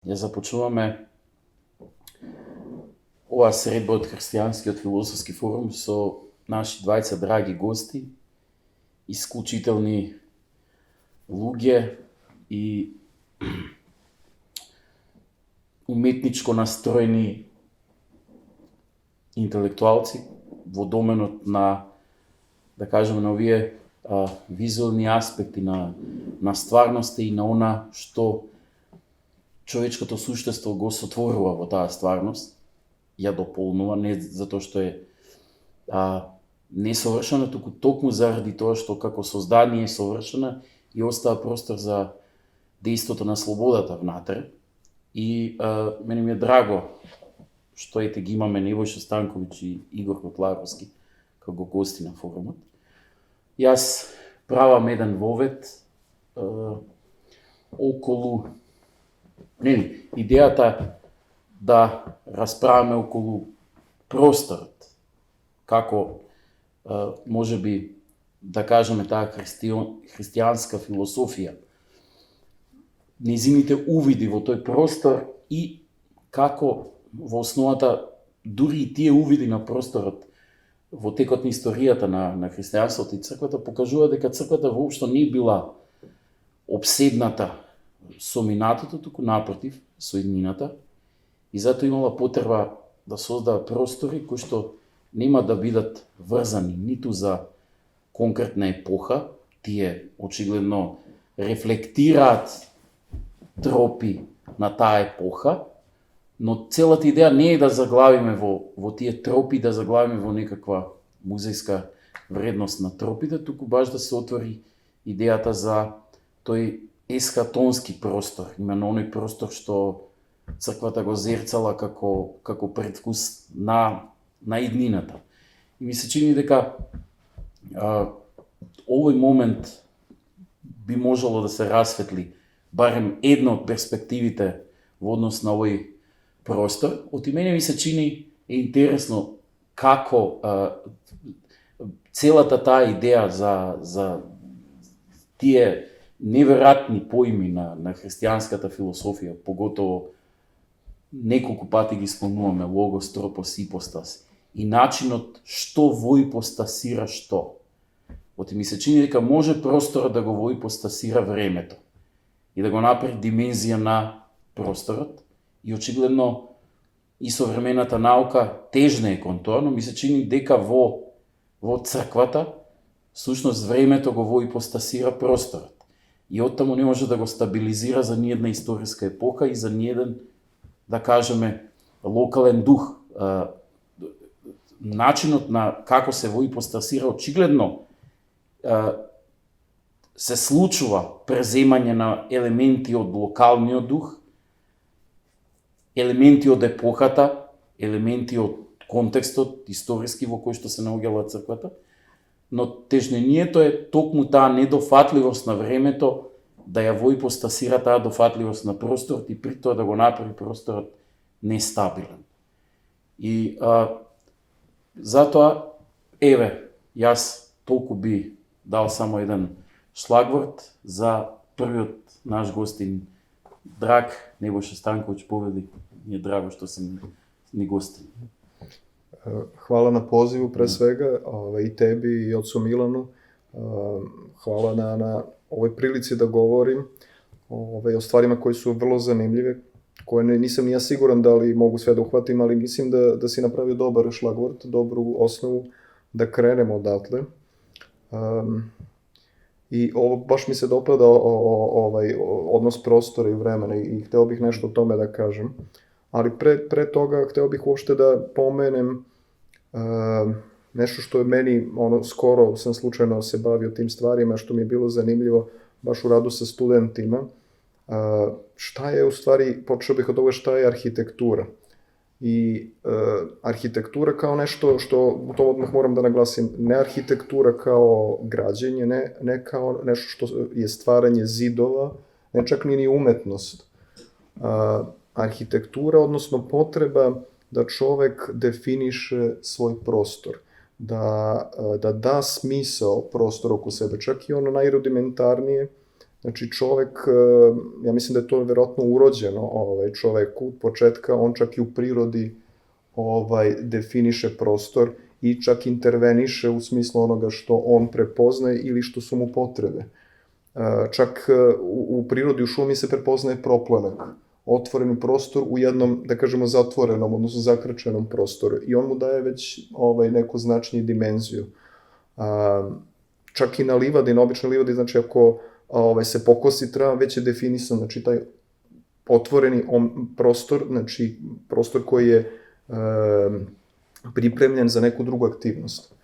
Ја започнуваме оваа средба од Христијанскиот философски форум со наши двајца драги гости, исклучителни луѓе и уметничко настроени интелектуалци во доменот на, да кажеме, на овие визуелни аспекти на стварноста и на она што човечкото суштество го сотворува во таа стварност, ја дополнува, не затоа што е несовршена, туку токму заради тоа што како создание е совршена и остава простор за дејството на слободата внатре. И мене ми е драго што ете ги имаме Nebojša Stanković и Игор Котларовски како гости на форумот. Јас правам еден вовед околу идејата да расправаме околу просторот, како можеби да кажеме таа христијанска философија, незините увиди во тој простор и како во основата дури и тие увиди на просторот во текот на историјата на христијанството и црквата покажува дека црквата воопшто не била обседната со минатото, туку напротив, со иднината, и затоа имала потреба да создава простори кои што нема да бидат врзани ниту за конкретна епоха, тие очигледно рефлектираат тропи на таа епоха, но целата идеја не е да заглавиме во тие тропи, да заглавиме во некаква музејска вредност на тропите, туку баш да се отвори идејата за тој ескатонски простор, именно оној простор што црквата го зерцала како предвкус на иднината. И ми се чини дека овој момент би можело да се расветли барем една од перспективите во однос на овој простор. Од и мене ми се чини интересно како целата таа идеја за тие неверојатни поими на христијанската философија, поготово неколку пати ги спомнуваме логос, тропос, ипостас, и начинот што во ипостасира што. Оти ми се чини дека може просторот да го во ипостасира времето и да го направи димензија на просторот, и очигледно и современата наука тежне е кон тоа, но ми се чини дека во црквата всушност времето го во ипостасира просторот. И оттаму не може да го стабилизира за ниедна историска епоха и за ниеден, да кажеме, локален дух. Начинот на како се во ипостасира очигледно се случува преземање на елементи од локалниот дух, елементи од епохата, елементи од контекстот историски во кој што се наоѓала црквата, но тежнението е токму таа недофатливост на времето да ја во ипостасира таа дофатливост на просторот и при тоа да го направи просторот нестабилен. И затоа, јас толку би дал само еден шлагворд за првиот наш гостин, драг Nebojša Stanković, поведи, ми е драго што си ни гостин. Hvala na pozivu pre svega, i tebi i ocu Milanu. Hvala na ovoj prilici da govorim o stvarima koje su vrlo zanimljive, koje nisam ni ja siguran da li mogu sve da uhvatim, ali mislim da si napravio dobar šlagvort, dobru osnovu da krenemo odatle. I ovo baš mi se dopada odnos prostora i vremena i hteo bih nešto o tome da kažem. Ali pre toga hteo bih uopšte da pomenem nešto što je meni, skoro sam slučajno se bavio tim stvarima, što mi je bilo zanimljivo baš u radu sa studentima. Šta je u stvari, počeo bih od toga šta je arhitektura. I arhitektura kao nešto što, to odmah moram da naglasim, ne arhitektura kao građenje, ne kao nešto što je stvaranje zidova, ne čak ni umetnost. Arhitektura, odnosno potreba da čovek definiše svoj prostor, da da smisao prostoru oko sebe, čak i ono najrudimentarnije, Znači čovek, ja mislim da je to verovatno urođeno čoveku od početka, on čak i u prirodi definiše prostor i čak interveniše u smislu onoga što on prepoznaje ili što su mu potrebe. Čak u prirodi, u šumi se prepoznaje proplanak, otvoreni prostor u jednom, da kažemo, zatvorenom, odnosno zakrčenom prostoru i on mu daje već neku značniju dimenziju. Čak i na livadi, na običnoj livadi, znači ako se pokosi trava, već je definisan, znači taj otvoreni prostor, znači prostor koji je pripremljen za neku drugu aktivnost.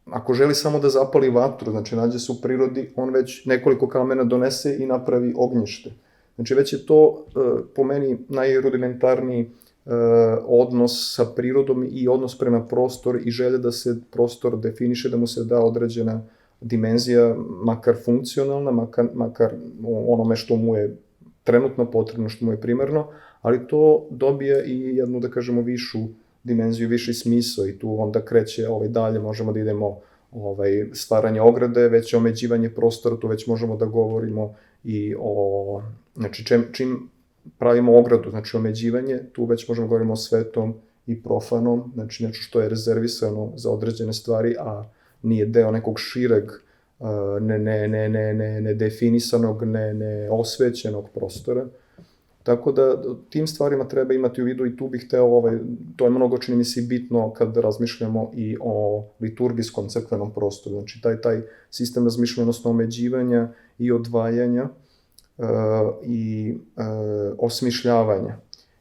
Ako želi samo da zapali vatru, znači nađe se u prirodi, on već nekoliko kamena donese i napravi ognjište. Znači već je to po meni najrudimentarniji odnos sa prirodom i odnos prema prostoru i želja da se prostor definiše, da mu se da određena dimenzija, makar funkcionalna, makar onome što mu je trenutno potrebno, što mu je primarno, ali to dobije i jednu, da kažemo, višu dimenziju, viši smisao i tu onda kreće dalje, možemo da idemo stvaranje ograde, već omeđivanje prostora, tu već možemo da govorimo i o, znači čim pravimo ogradu, znači omeđivanje, tu već možemo da govorimo o svetom i profanom, znači nešto što je rezervisano za određene stvari, a nije deo nekog šireg, nedefinisanog, neosvećenog prostora. Tako da tim stvarima treba imati u vidu i tu bih hteo, to je mnogo, čini mi se, bitno kad razmišljamo i o liturgijskom crkvenom prostoru. Znači taj sistem razmišljanja, odnosno omeđivanja i odvajanja i osmišljavanja.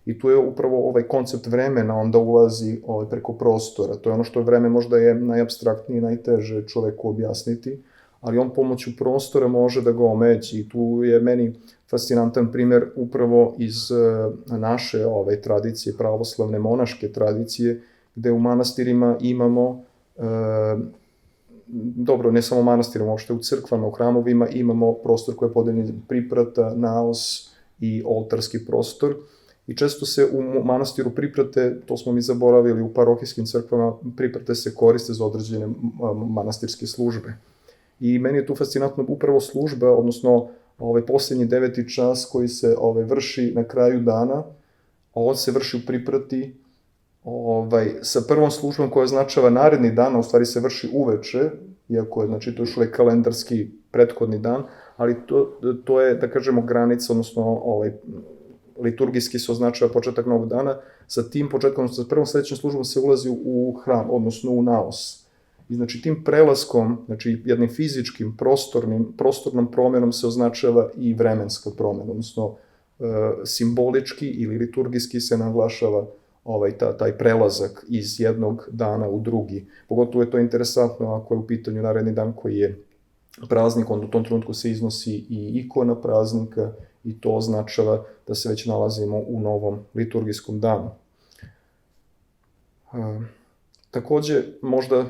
I tu je upravo koncept vremena onda ulazi preko prostora. To je ono što vreme možda je najapstraktnije i najteže čoveku objasniti, ali on pomoću prostora može da ga omeđi. I tu je meni fascinantan primer upravo iz naše tradicije, pravoslavne monaške tradicije, gde u manastirima imamo, dobro, ne samo manastirima, uopšte u crkvama, u hramovima imamo prostor koji je podeljen priprata, naos i oltarski prostor. I često se u manastiru priprate, to smo mi zaboravili u parohijskim crkvama, priprate se koriste za određene manastirske službe. I meni je tu fascinantno upravo služba, odnosno posljednji 9. čas koji se vrši na kraju dana, a ovo se vrši u priprati sa prvom službom koja označava naredni dan, a u stvari se vrši uveče, iako je, znači, to još uvek kalendarski prethodni dan, ali to je, da kažemo, granica, odnosno liturgijski se označava početak novog dana, sa tim početkom, sa prvom sledećem službom se ulazi u hram, odnosno u naos. I znači tim prelaskom, znači jednim fizičkim, prostornom promenom se označava i vremenska promena, odnosno simbolički ili liturgijski se naglašava taj prelazak iz jednog dana u drugi. Pogotovo je to interesantno ako je u pitanju naredni dan koji je praznik, onda u tom trenutku se iznosi i ikona praznika i to označava da se već nalazimo u novom liturgijskom danu. Takođe, možda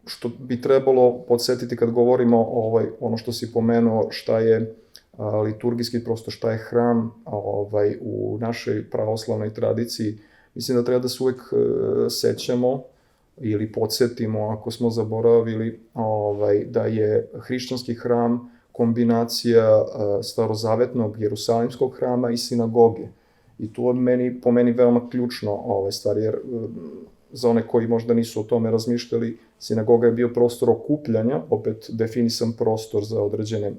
što bi trebalo podsjetiti kad govorimo ono što si pomenuo, šta je liturgijski prostor, šta je hram u našoj pravoslavnoj tradiciji, mislim da treba da se uvek sećamo ili podsjetimo, ako smo zaboravili, da je hrišćanski hram kombinacija starozavetnog jerusalimskog hrama i sinagoge. I to je po meni veoma ključno stvar, jer za one koji možda nisu o tome razmišljali, sinagoga je bio prostor okupljanja, opet definisan prostor za određene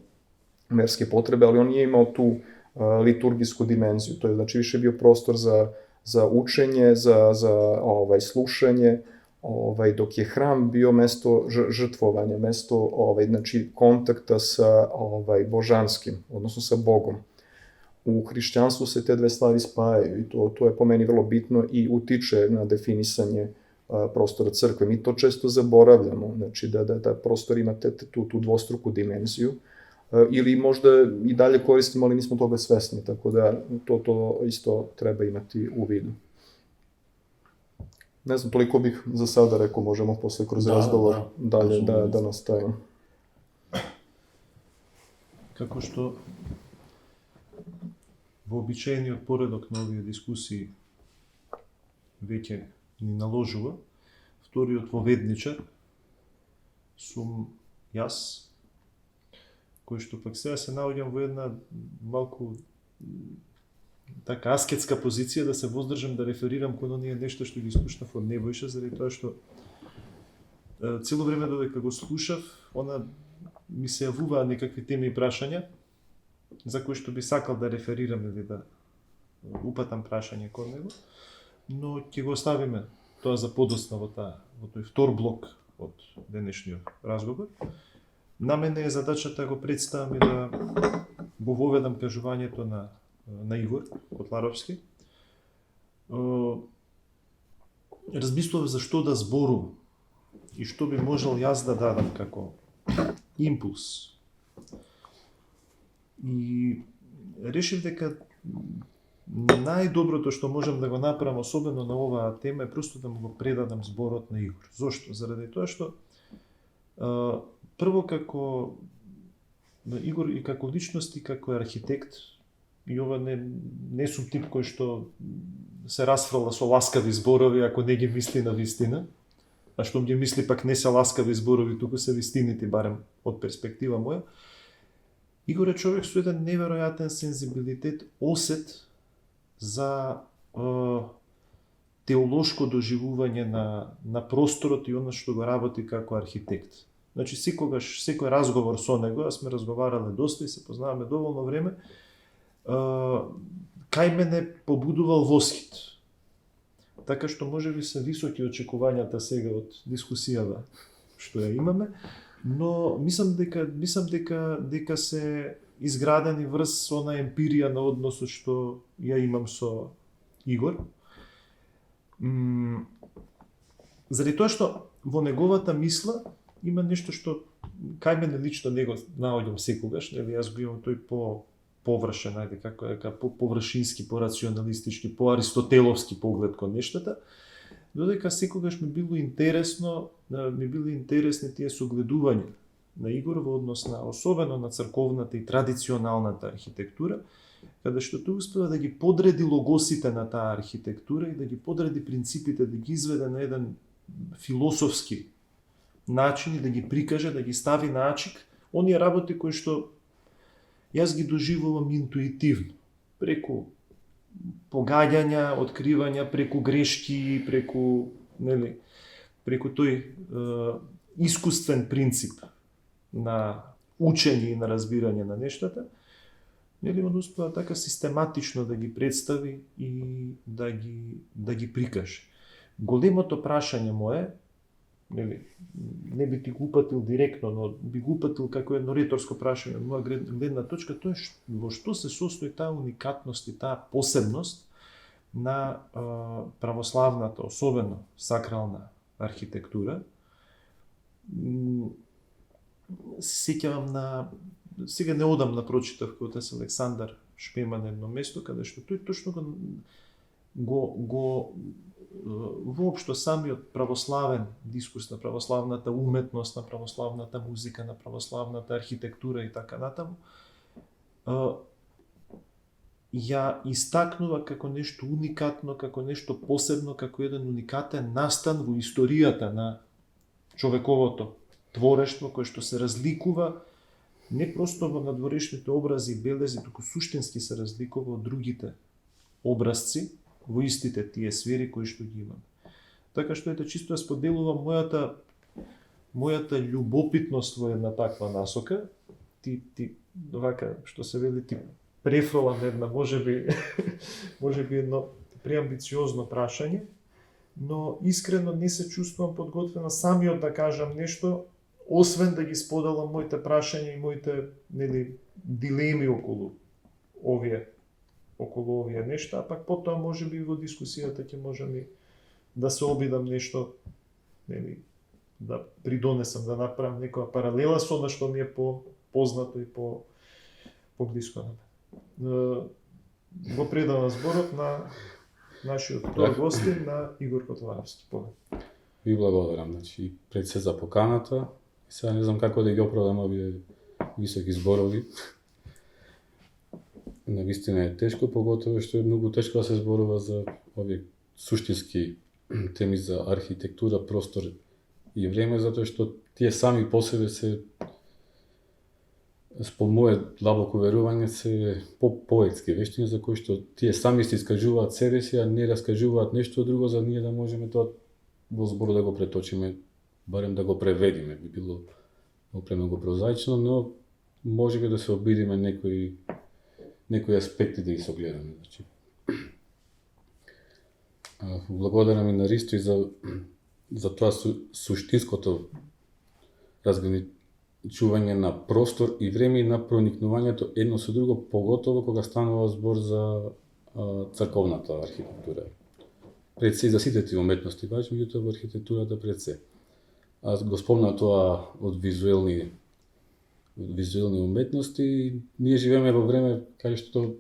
verske potrebe, ali on nije imao tu liturgijsku dimenziju. To je znači više bio prostor za učenje, za slušanje, dok je hram bio mesto žrtvovanja, mesto znači kontakta sa božanskim, odnosno sa Bogom. U hrišćanstvu se te dve stvari spajaju i to je po meni vrlo bitno i utiče na definisanje prostora crkve. Mi to često zaboravljamo, znači da prostor ima tu dvostruku dimenziju ili možda i dalje koristimo, ali nismo toga svesni, tako da to isto treba imati u vidu. Ne znam, toliko bih za sada rekao, možemo posle kroz razgovor dalje da nastavimo. Како што вообичаениот поредок на овие дискусии веќе ни наложува, вториот воведничар сум јас, кој што пак сега се наоѓам во една малку така аскетска позиција да се воздржам да реферирам кон оние нешто што ги слушнав од Небојша, заради тоа што цело време додека го слушав, она ми се јавуваа некакви теми и прашања за кои што би сакал да реферирам или да упатам прашање кон него, но ќе го оставиме тоа за подоцна во тој втор блок од денешниот разговор. На мене е задачата да го представам и да го воведам кажувањето на Игор Котларовски. Размислував за што да зборувам и што би можел јас да дадам како импулс. И решив дека најдоброто што можам да го направам, особено на оваа тема, е просто да му го предадам зборот на Игор. Зошто? Заради тоа што прво како Игор и како личност и како архитект, и ова не сум тип кој што се расфрла со ласкави зборови ако не ги мисли на вистина, а што ги мисли пак не се ласкави зборови, туку се вистините, барем од перспектива моја. Игор е човек со еден неверојатен сензибилитет, осет за теолошко доживување на просторот и она што го работи како архитект. Значи, секој разговор со него, а сме разговарале доста и се познаваме доволно време, кај мене побудувал восхит. Така што можеби се високи очекувањата сега од дискусијава што ја имаме, но мислам дека се изградени врз она емпирија на односот што ја имам со Игор. Заради тоа што во неговата мисла има нешто што кај мене лично него наоѓам секогаш, нели јас го имам тој површен, ајде како дека површински, порационалистички, поаристотеловски поглед кон нештата, додека секогаш ми било интересни тие согледувања на Игор во однос на особено на црковната и традиционалната архитектура, каде што тој успева да ги подреди логосите на таа архитектура и да ги подреди принципите, да ги изведе на еден философски начин и да ги прикаже, да ги стави на ачик оние работи кои што јас ги доживувам интуитивно, преку погаѓања, откривања, преку грешки, преку тој искуствен принцип на учење и на разбирање на нештата, он успеа така систематично да ги представи и да ги прикаже. Големото прашање мое, не би ти го упатил директно, но би го упатил како едно риторско прашање од моја гледна точка, тоа е во што се состои таа уникатност и таа посебност на православната, особено сакрална архитектура. Се сеќавам сега не одам на прочитав кога се Александар Шпеман едно место, каде што тој точно го воопшто самиот православен дискурс на православната уметност, на православната музика, на православната архитектура и така натаму, ја истакнува како нешто уникатно, како нешто посебно, како еден уникатен настан во историјата на човековото творештво, кој што се разликува не просто во надворешните образи и белези, туку суштински се разликува од другите образци во истите тие сфери кои што ги имаме. Така што чисто ја споделувам мојата љубопитност во една таква насока. Ти вака што се вели, ти префролам една можеби едно преамбициозно прашање, но искрено не се чувствувам подготвена самиот да кажам нешто, освен да ги споделам моите прашања и моите дилеми околу овие нешта, а пак потоа можеби во дискусијата ќе можам и да се обидам нешто, да придонесам, да направам некоја паралела со она што ми е познато и поблиско на мене. Го предавам зборот на нашиот втор гостин, на Игор Котларовски. Ви благодарам, значи, пред се за поканата. Сега не знам како да ги оправдам овие високи зборови. Навистина е тешко, поготово што е многу тешко да се зборува за овие суштински теми за архитектура, простор и време, затоа што тие сами по себе се спо мое длабоко верување се поетски вештини за кои што тие сами се искажуваат себе си, а не раскажуваат нешто друго за ние да можеме тоа во збор да го преточиме, барем да го преведиме. Би било премногу прозаично, но можеме да се обидиме некои аспекти да ги согледаме. Значи, благодарам и на Ристо и за тоа суштинското разграничување на простор и време и на проникнувањето едно со друго, поготово кога станува збор за црковната архитектура. Пред се за сите тие уметности важи, меѓутоа во архитектурата пред се. Аз го спомнав тоа од визуелни уметности. Ние живееме во време каде што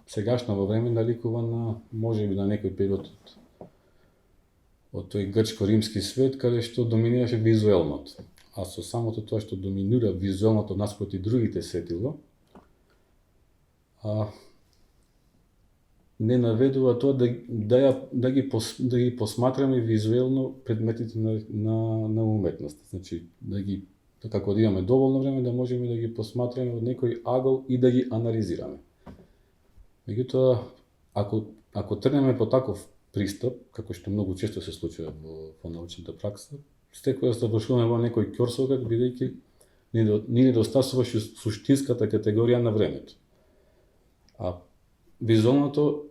сегашно во време наликува на можеби на некој период од тој грчко-римски свет каде што доминираше визуелното. А со самото тоа што доминира визуелното наспроти другите светило, не наведува тоа да ги посматраме визуелно предметите на уметност. Значи, како да имаме доволно време да можеме да ги посматраме од некој агол и да ги анализираме. Меѓутоа, ако тргнеме по таков пристап, како што многу често се случува во научната пракса, секогаш завршуваме во некој ќорсокак, бидејќи ни недостасува суштинската категорија на времето. А визуалното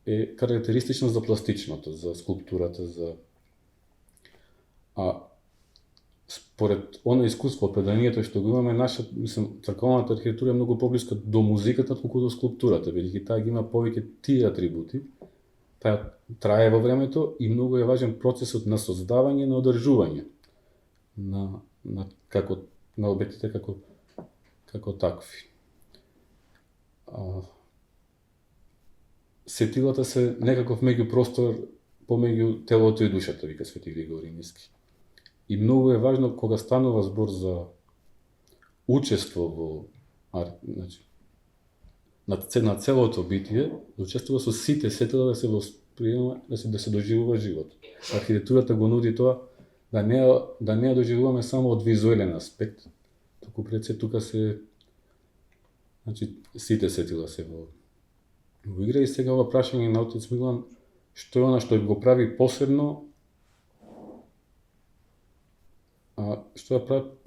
е карактеристично за пластичното, за скулптурата, според оно искуство, преданието што го имаме, црковната архитектура е многу поблиска до музиката, отколку до скулптурата, бидејќи таа ги има повеќе тие атрибути. Таа трае во времето и многу е важен процесот на создавање, на одржување на обектите како такви. Сетилата се некаков меѓупростор помеѓу телото и душата, вика Свети Григорий Ниски. И многу е важно кога станува збор за учество во на целото битие, да учествува со сите сетила да се восприема, да се доживува живот. Архитектурата го нуди тоа да не ја доживуваме само од визуелен аспект, туку пред се тука се сите сетила се во игра. И сега ова прашање на отец Милан, што е она што го прави посебно, што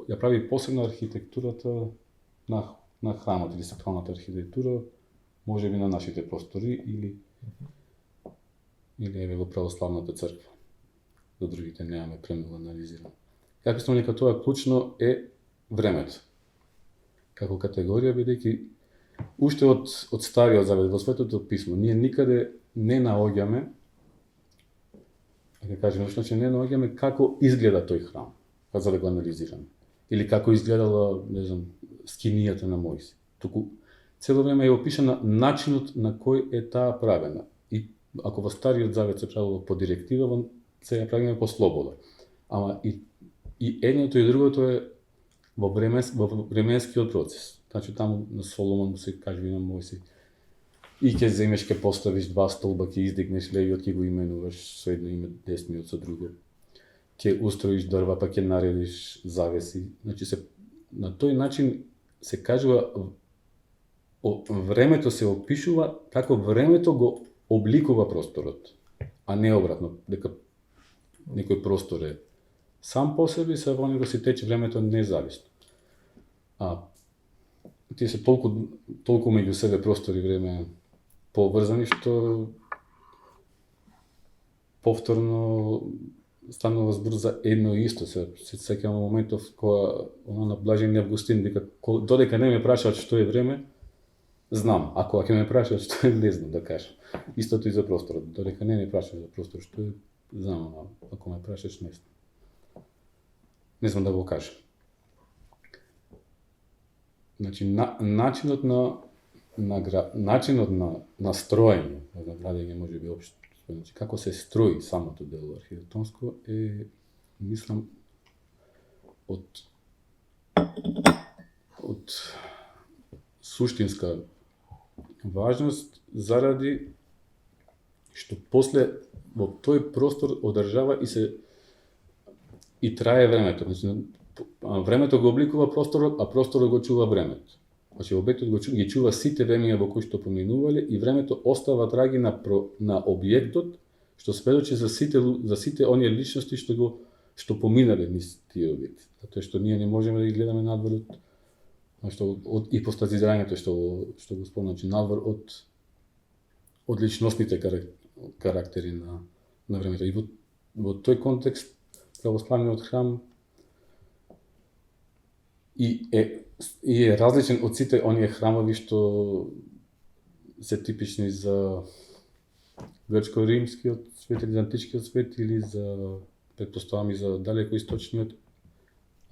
ја прави посебна архитектурата на храмот или сакралната архитектура, може би на нашите простори или еве во православната црква. За другите немаме премногу анализирано. Како што нека тоа клучно е времето. Како категорија, бидејќи уште од Стариот Завет во Светото писмо ние никаде не наоѓаме, да кажеме, не наоѓаме како изгледа тој храм, за да го анализираме. Или како изгледала, не знам, скинијата на Мојси. Туку цело време е опишана начинот на кој е таа правена. И ако во Стариот Завет се правило по директива, се ја правиме по слобода. Ама и едното и другото е во временскиот процес. Значи таму на Соломон се кажува на Мојси: и ќе земеш, ќе поставиш 2 столба, ќе издигнеш левиот, ќе го именуваш со едно име, десниот со друго. Ќе устроиш дрва, па ќе наредиш завеси. Значи на тој начин се кажува, времето се опишува како времето го обликува просторот, а не обратно, дека некој простор е сам по себе и се во него си тече времето независно. Тие се толку меѓу себе простор и време поврзани, што повторно станува збор за едно и исто. Се сеќавам моментов кога на Блажени Августин дека додека не ме прашаат што е време, знам. Ако ќе ме прашаат што е, не знам да кажам. Истото и за просторот. Додека не ме прашаат за простор што е, знам, ако ме прашаш не знам. Не знам да го кажам. Значи начинот на строење, на градење може би општо, значи како се строи самото дело архитектонско е, мислам, од суштинска важност, заради што после во тој простор одржава и трае времето. Значи, времето го обликува просторот, а просторот го чува времето. Значи објектот ги чува сите времиња во кои што поминувале и времето остава траги на објектот, што сведочи за сите оние личности што поминале низ тие објекти. Затоа што ние не можеме да ги гледаме надвор од ипостазирањето што го спомна, значи надвор од личностните карактери на времето. И во тој контекст православниот храм и е различен од сите оние храмови што се типични за грчко-римскиот свет или за античкиот свет или за, предпоставам, и за далеко источниот,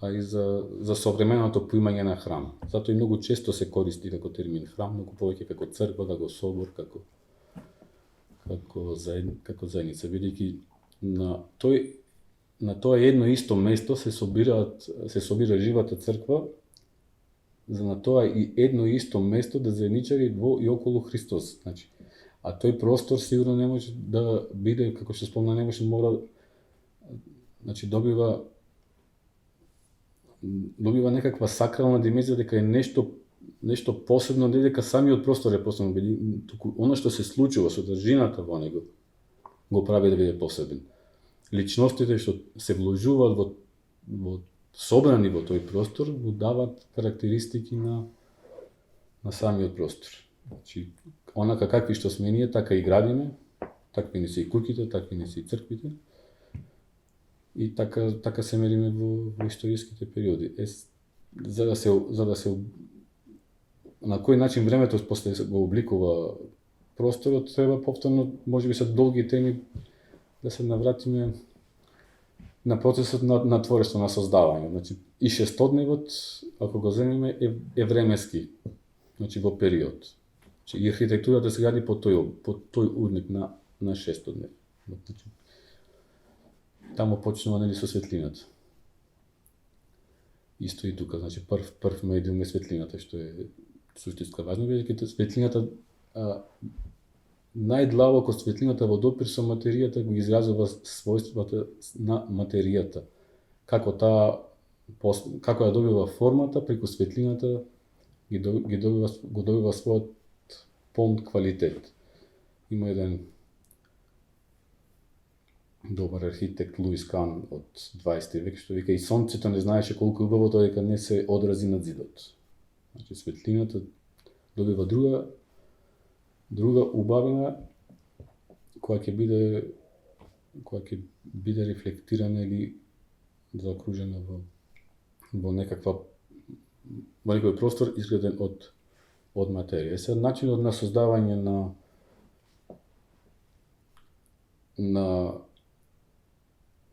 а и за современото поимање на храм. Затоа и многу често се користи како термин храм, многу повеќе како црква, како собор, како заедница, бидејќи на тоа едно исто место се собира живата црква, за на тоа и едно исто место да заедничари во и околу Христос. Значи, а тој простор сигурно не може да биде, како што спомна, не може, мора, значи добива некаква сакрална димензија, дека е нешто посебно, не дека самиот простор е посебно, туку она што се случува, содржината во него го прави да биде посебен. Личностите што се вложуваат во собрани во тој простор му дават карактеристики на самиот простор. Значи, онака какви што сме ние, така и градиме, такви не се и куќите, такви не се и црквите. И така се мериме во историските периоди. За да се на кој начин времето после го обликува просторот, треба повторно, можеби се долги теми, да се навратиме на процесот на творештво, на создавање. Значи, и шестодневот, ако го земеме, е временски, значи во период. Значи, и архитектурата се гради по тој урник на шестоднев. Значи, таму почнува, нели, со светлината. Исто и тука, значи прв медиум е светлината, што е суштинска важно, бидејќи светлината, најдлабоко светлината во допир со материјата го изразува својствата на материјата. Како ја добива формата, преку светлината го добива својот полн квалитет. Има еден добар архитект Луис Кан од 20 век што вика и сонцето не знаеше колку е убаво тоа дека не се одрази на зидот. Значи светлината добива друга убавина која ќе биде рефлектирана или заокружена во некој простор изграден од материја. Сега начинот на создавање на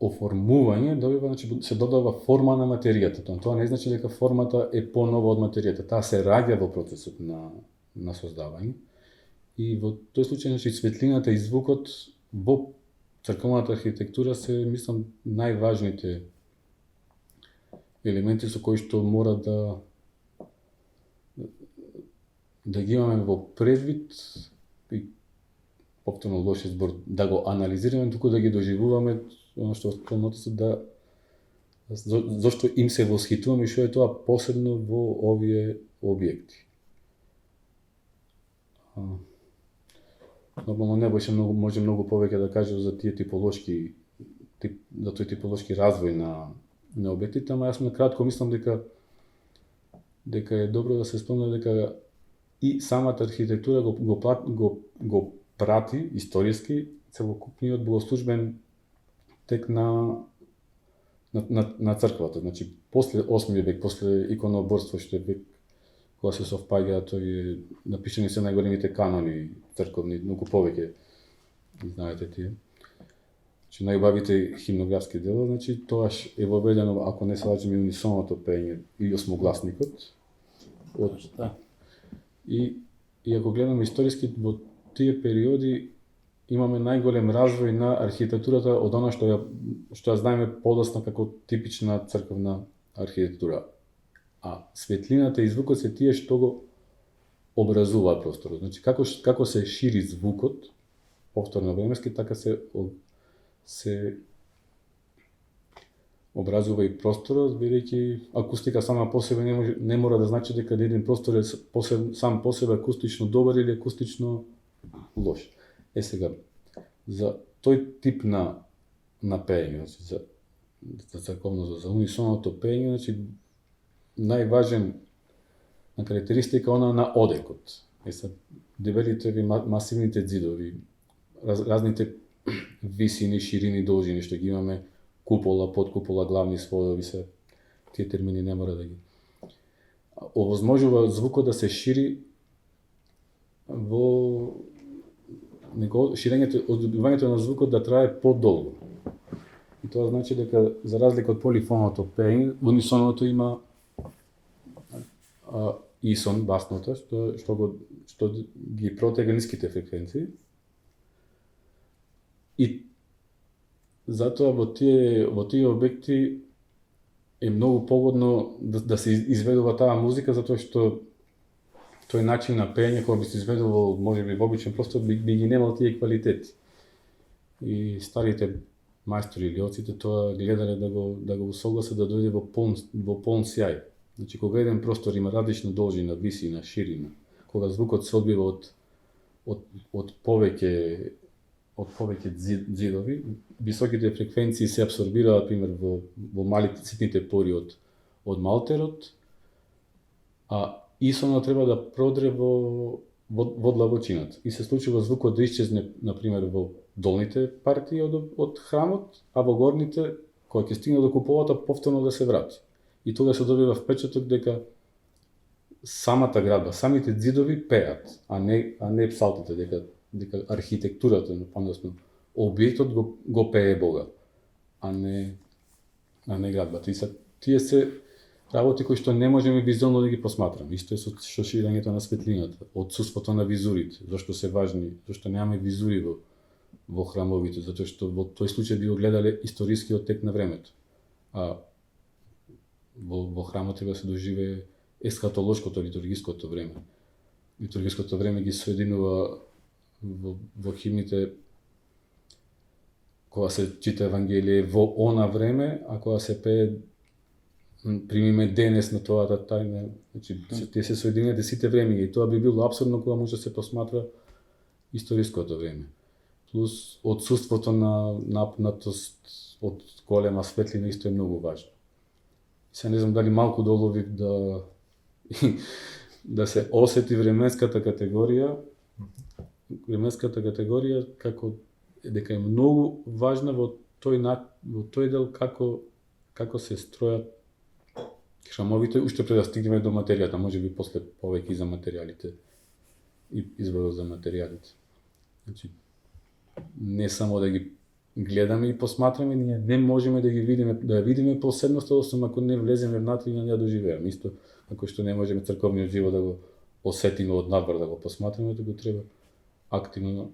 оформување добива, значи се додава форма на материјата. Тоа не значи дека формата е понова од материјата. Таа се раѓа во процесот на создавање. И во тој случај, значи, светлината и звукот во црковната архитектура се, мислам, најважните елементи со кои што мора да ги имаме во предвид и повторно лош збор да го анализираме, туку да ги доживуваме, оно што спомнате, зошто им се восхитуваме и што е тоа посебно во овие објекти. Нормално Небојша може многу повеќе да каже за тој типолошки развој на објектите, ама јас на кратко мислам дека е добро да се спомне дека и самата архитектура го прати историски целокупниот богослужбен тек на црквата. Значи, после 8 век, после иконоборство, што е век кога се совпаѓаат овие напишани се најголемите канони црковни, многу повеќе, знаете тие. Значи, најубавите химнографски дела, значи, тоаш е воведено, ако не се лажем, и унисоното пеење и осмогласникот. И ако гледаме историски, во тие периоди имаме најголем развој на архитектурата од она што ја знаеме подоцна како типична црковна архитектура. А светлината и звукот се тие што го образуваат просторот. Значи, како се шири звукот, повторно временски, така се образува и просторот, бидејќи акустика сама по себе не мора да значи дека еден простор е сам по себе акустично добар или акустично лош. Сега, за тој тип на пеење, значи за црковното, за унисоното пеење, значи најважен на карактеристика она на одекот. Дебелите ви масивните ѕидови, разните висини, ширини, должини што ги имаме, купола, подкупола, главни сводови се, тие термини не мора да ги. Овозможува звукот да се шири во ширењето, одбивањето на звукот да трае подолго. И тоа значи дека за разлика од полифоното пеење, унисоното има исон, басното, што ги протега ниските фреквенции. И затоа во тие обекти е многу погодно да се изведува таа музика, затоа што тој начин на пеење кој би се изведувал можеби во обичен простор би ги немал тие квалитети. И старите мајстори или оците тоа гледале да го усогласат да дојде во полн сјај. Значи кога еден простор има различна должина, висина, ширина, кога звукот се одбива од повеќе ѕидови, високите фреквенции се апсорбираат пример во малите ситните пори од малтерот, а исоно треба да продре во длабочината. И се случува звукот да исчезне, например, во долните партии од храмот, а во горните, кога ќе стигне до куполата, повторно да се врати. И тога се добива впечаток дека самата градба, самите ѕидови пеат, а не псалтите, дека архитектурата, односно објектот го пее Бога, а не градбата. И тие се работи кои што не можеме визуелно да ги посматраме. Исто е со ширењето на светлината, отсуството на визурите, зашто се важни, зашто немаме визури во храмовите, затоа што во тој случај би го гледале историскиот тек на времето. А во храмот треба да се доживее есхатолошкото литургиското време. Литургиското време ги соединува во химните кога се чита Евангелие во она време, а кога се пее примиме денес на тоата тајна, значи тие се соединети сите времења и тоа би било апсурдно кога може да се посматра историското време. Плюс отсуството на напнатост од голема светлина исто е многу важно. Се не знам дали малку доловив да се осети временската категорија како дека е многу важна во тој дел како се стројат храмовите, уште пред да стигнеме до материјата, можеби после повеќе за материјалите и изборот за материјалите. Значи, не само да ги гледаме и посматраме, ние не можеме да ја видиме посебноста, освен ако не влеземе внатре и не ја доживееме. Исто ако што не можеме црковниот живот да го осетиме од надвор, да го посматраме, тоа треба активно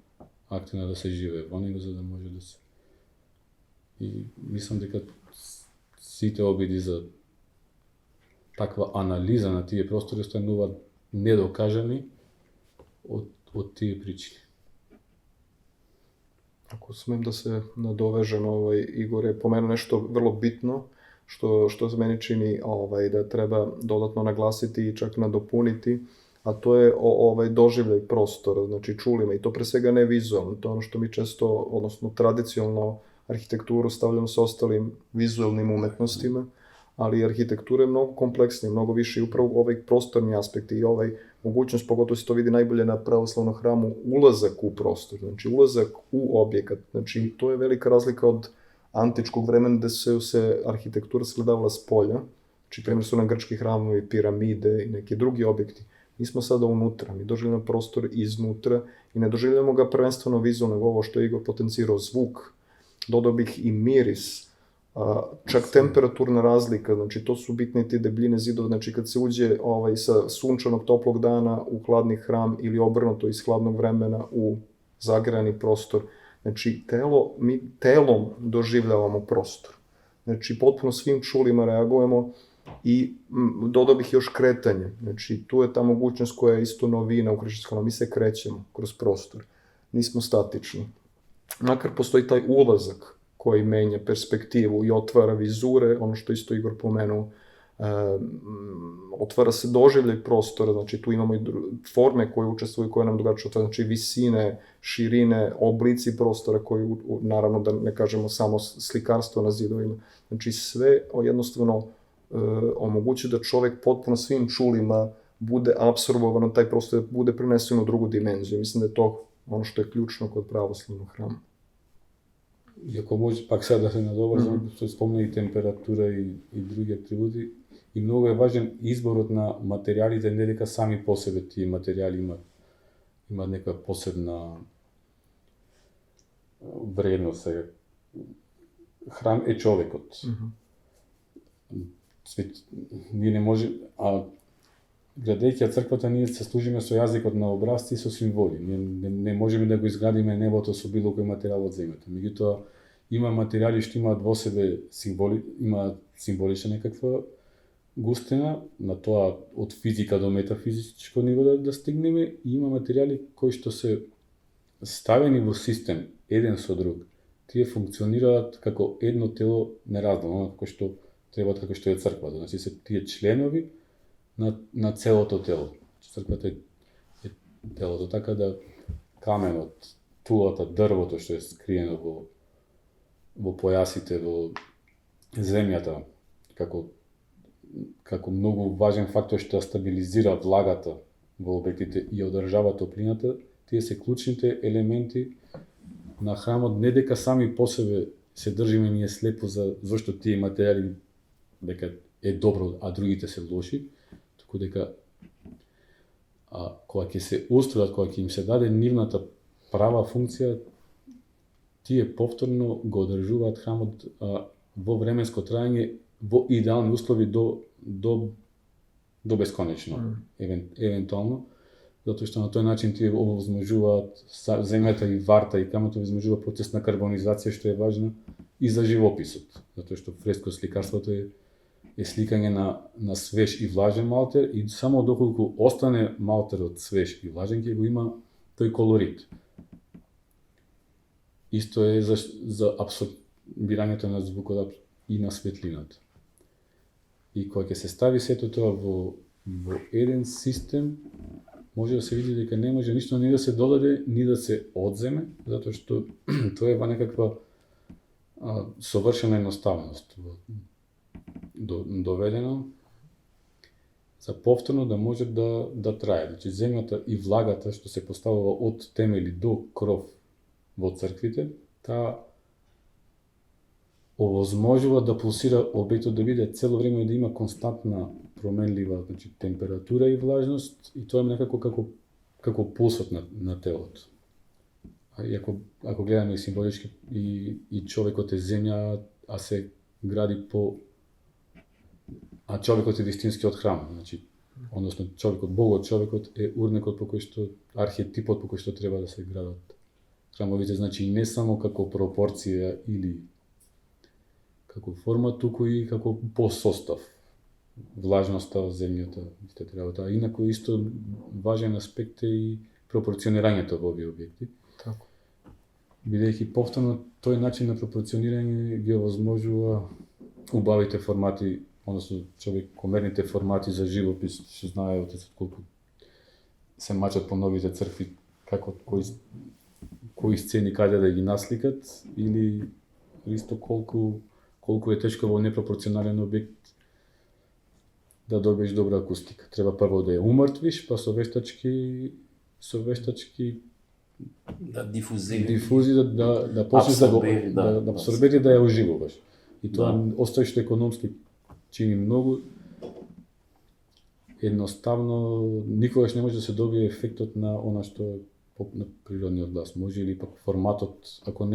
да се живее во него, за да може да се. И мислам дека сите обиди за таква анализа на тие простори остануваат недокажани од тие причини. Ако смем да се надовежем, Игор е помену нешто врло битно, што се мени чини да треба додатно нагласити и чак надопунити, а тоа е доживљај простора, значи чулиме, и то пре свега не визуелно, тоа оно што ми често, односно традиционално архитектуру ставljamo со осталим визуелним уметностима, ali arhitektura je mnogo kompleksnija, mnogo više i upravo ovaj prostorni aspekt i ovaj mogućnost, pogotovo se to vidi najbolje na pravoslavnom hramu, ulazak u prostor, znači ulazak u objekat. Znači to je velika razlika od antičkog vremena gde se arhitektura sagledavala s polja, znači primjer su nam grčki hramovi, piramide i neki drugi objekti. Mi smo sada unutra, mi doživljamo prostor iznutra i ne doživljamo ga prvenstveno vizualno, nego ovo što je Igor potencirao, zvuk, dodao bih i miris, čak temperaturna razlika, znači to su bitne te debljine zidova, znači kad se uđe sa sunčanog toplog dana u hladni hram ili obrnuto iz hladnog vremena u zagrani prostor, znači mi telom doživljavamo prostor. Znači potpuno svim čulima reagujemo i dodao bih još kretanje, znači tu je ta mogućnost koja je isto novina u hrišćanskom, mi se krećemo kroz prostor, nismo statični. Makar postoji taj ulazak koji menja perspektivu i otvara vizure, ono što isto Igor pomenuo, otvara se doživljaj prostora, znači tu imamo i forme koje učestvuju, koje nam drugačije otvara, znači visine, širine, oblici prostora koji, naravno da ne kažemo samo slikarstvo na zidovima, znači sve jednostavno omogući da čovek potpuno svim čulima bude apsorbovan, taj prostor bude prenesen u drugu dimenziju. Mislim da je to ono što je ključno kod pravoslavnog hrama. И ако може, пак сега да се надобрзам, што спомна и температура и други атрибути, и многу е важен изборот на материјалите, не дека сами по себе тие материјали имаат нека посебна вредност. Храм е човекот. Ние не може, градејќи црквата, ние се служиме со јазикот на образци и со символи. Ние не можеме да го изградиме небото со било кој материјал од земјата. Меѓутоа, има материјали што имаат во себе символи, имаат символична некаква густина, на тоа од физика до метафизичко ниво да стигнеме, и има материјали кои што се ставени во систем еден со друг. Тие функционираат како едно тело неразделно, како што требаат, како што е црквата. Значи се тие членови на целото тело. Црквата е телото, така да каменот, тулата, дрвото што е скриено во појасите, во земјата, како многу важен фактор што стабилизира влагата во објектите и одржава топлината, тие се клучните елементи на храмот, не дека сами по себе се држиме ние слепо за зашто тие материјали дека е добро, а другите се лоши, туку дека кога ќе се устроат, кога ќе им се даде нивната права функција, тие повторно го одржуваат храмот во временско траење, во идеални услови до бесконечно, евентуално, затоа што на тој начин тие овозможуваат земјата и варта и камето овозможува процес на карбонизација, што е важно и за живописот, затоа што фреско сликарството е сликање на свеж и влажен малтер, и само доколку остане малтерот свеж и влажен, ќе го има тој колорит. Исто е за абсорбирањето на звукот и на светлината. И кога ќе се стави сето тоа во еден систем, може да се види дека не може ништо ни да се додаде, ни да се одземе, затоа што тоа е во некаква совршена едноставност доведено за повторно да може да трае. Значи земјата и влагата што се поставува од темели до кров во црквите, таа овозможува да пулсира објектот, да биде цело време, да има константна променлива, значи температура и влажност, и тоа е некако како пулсот на телото. И ако гледаме и символички, и човекот е земја, а се гради а човекот е вистинскиот храм, значи, односно Богот човекот е урнекот по кој што, архетипот по кој што треба да се градат храмовите, значи не само како пропорција или како форма, туку и како по состав. Влажноста во земјата, исто треба тоа. Инаку исто важен аспект е и пропорционирањето во овие објекти. Така. Бидејќи повторно тој начин на пропорционирање ги овозможува убавите формати, односно човекомерните формати за живопис, што знае отецот колку се мачат по новите цркви, како кои сцени каде да ги насликат, или исто колку е тешко во непропорционален објект да добиеш добра акустика. Треба прво да ја умртвиш, па со вештачки дифузи да почнеш да абсорбери, да ја оживуваш. И тоа остави што економски чини многу. Едноставно никогаш не може да се добие ефектот на она што е на природниот глас. Може или пак форматот, ако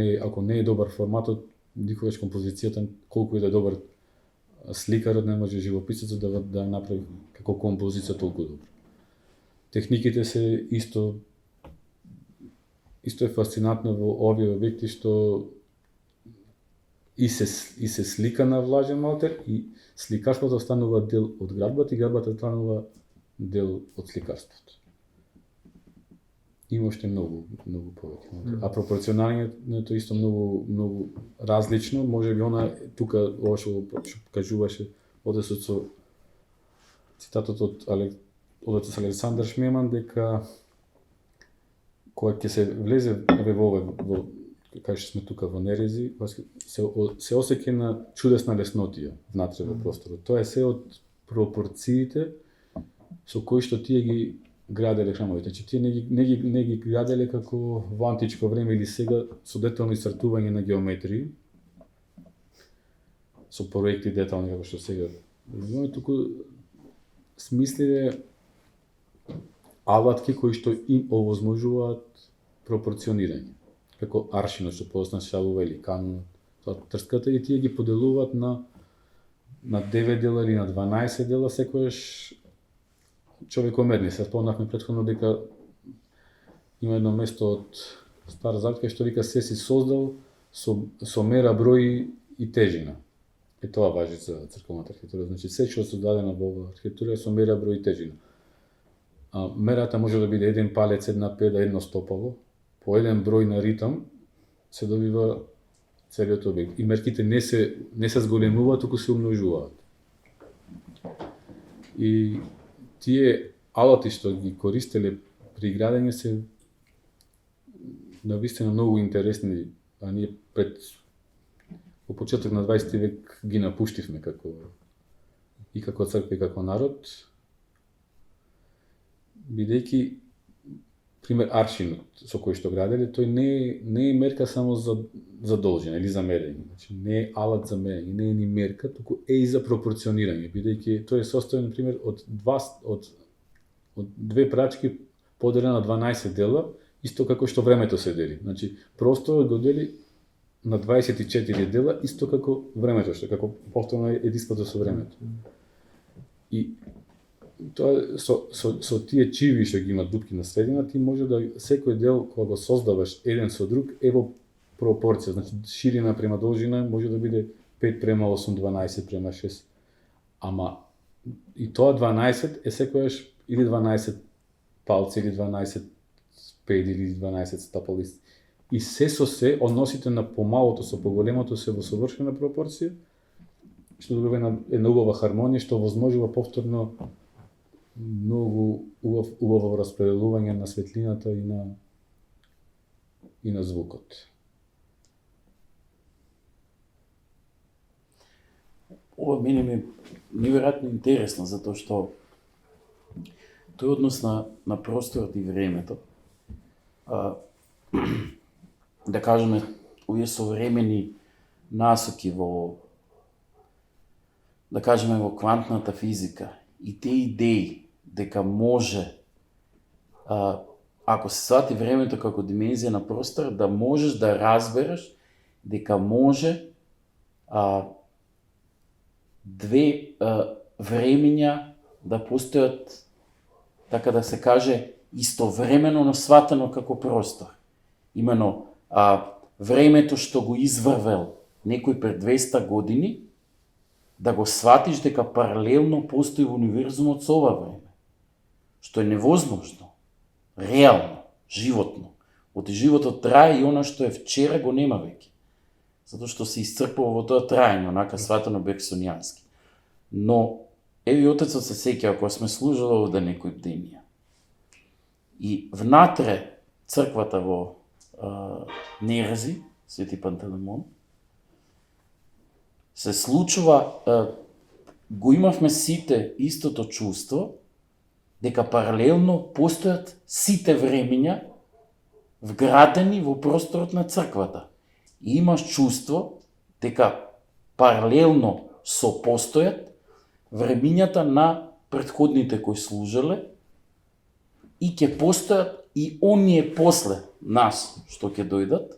не е добар форматот, никогаш композицијата, колку и да е добар сликарот, не може живописецот да направи како композиција толку добро. Техниките се исто е фасцинатно во овие објекти, што и се слика на влажен малтер, и сликарството станува дел од градбата, и градбата станува дел од сликарството. има уште многу повеќе. А пропорционалното е исто многу различно, можеби она тука ова што кажуваше одесот со цитатот од одецот Александар Шмеман, дека кога ќе се влезе во кај што сме тука во Нерези, се осеќа на чудесна леснотија внатре во просторот. Тоа е се од пропорциите со кои што тие ги граделе храмовите. Значи тие не ги граделе како во античко време или сега со детално исцртување на геометрии, со проекти детални како што сега. Туку смислиле алатки кои што им овозможуваат пропорционирање, како аршинот што позначава или канонот, трската, и тие ги поделуваат на 9 дела или на 12 дела, секојаш човекомерни. Се спомнавме претходно дека има едно место од Стар Завет кај што вика се си создал со мера, број и тежина. И тоа важи за црковната архитектура. Значи се што создадено во архитектура е со мера, број и тежина. Мерата може да биде еден палец, една педа, едно стопало, по еден број на ритам се добива целиот објект. И мерките не се зголемуваат, туку се умножуваат. И тие алати што ги користеле при градење се навистина многу интересни, а ние во почеток на 20 век ги напуштивме како црква и како народ, бидејќи пример аршинот со кој што граделе, тој не е мерка само за должина или за мерење. Значи не е алат за мерење, не е ни мерка, туку е и за пропорционирање, бидејќи тој е состоен пример од две прачки поделена на 12 дела, исто како што времето се дели. Значи просторот го дели на 24 дела, исто како времето, што како повторно е единството со времето. И тоа со тие чиви што ги имат дупки на средина, ти може да секој дел кога го создаваш еден со друг е во пропорција, значи ширина према должина може да биде 5:8, 12:6. Ама и тоа 12 е секојаш или 12 палци или 12 педи или 12 стапали. И се односите на помалото со поголемото се во совршена пропорција, што добива една убава хармонија што возможува повторно многу убаво распределување на светлината и на звукот. Ова мене ми неверојатно интересно, затоа што тој однос на просторот и времето, да кажеме, овие современи насоки во, да кажеме, во квантната физика и тие идеи дека може, ако се свати времето како димензија на простор, да можеш да разбереш дека може две времења да постојат, така да се каже, истовремено насватено како простор. Имено, времето што го изврвел некој пред 200 години, да го сватиш дека паралелно постои во универзумот со ова време. Што е невозможно, реално, животно. Оти животот трае и она што е вчера го нема веќе. Затоа што се исцрпува во тоа траење, онака сватено бексонијански. Но, еви отецот се сеќава, кога сме служили овде некој бденија. И внатре црквата во Нерези, Свети Пантелеймон, се случува, го имавме сите истото чувство, дека паралелно постојат сите времења вградени во просторот на црквата. И имаш чувство дека паралелно сопостојат времењата на претходните кои служеле и ќе постојат и оние после нас што ќе дојдат.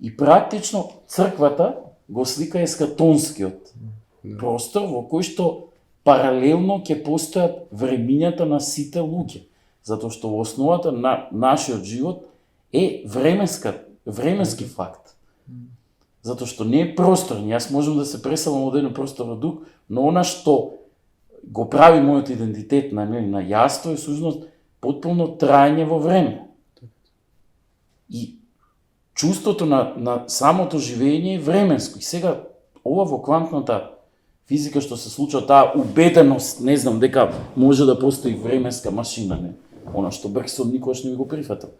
И практично црквата го слика ескатонскиот простор во кој што паралелно ќе постојат времењата на сите луѓе, затоа што во основата на нашиот живот е временски факт. Затоа што не е просторен. Јас можам да се преселам од еден простор во друг, но она што го прави мојот идентитет на јаство е сушност потполно траење во време. И чувството на самото живење е временско. И сега, ова во квантната физика што се случува, таа убеденост, не знам, дека може да постои временска машина, не? Она што Бергсон никогаш не би го прифатил.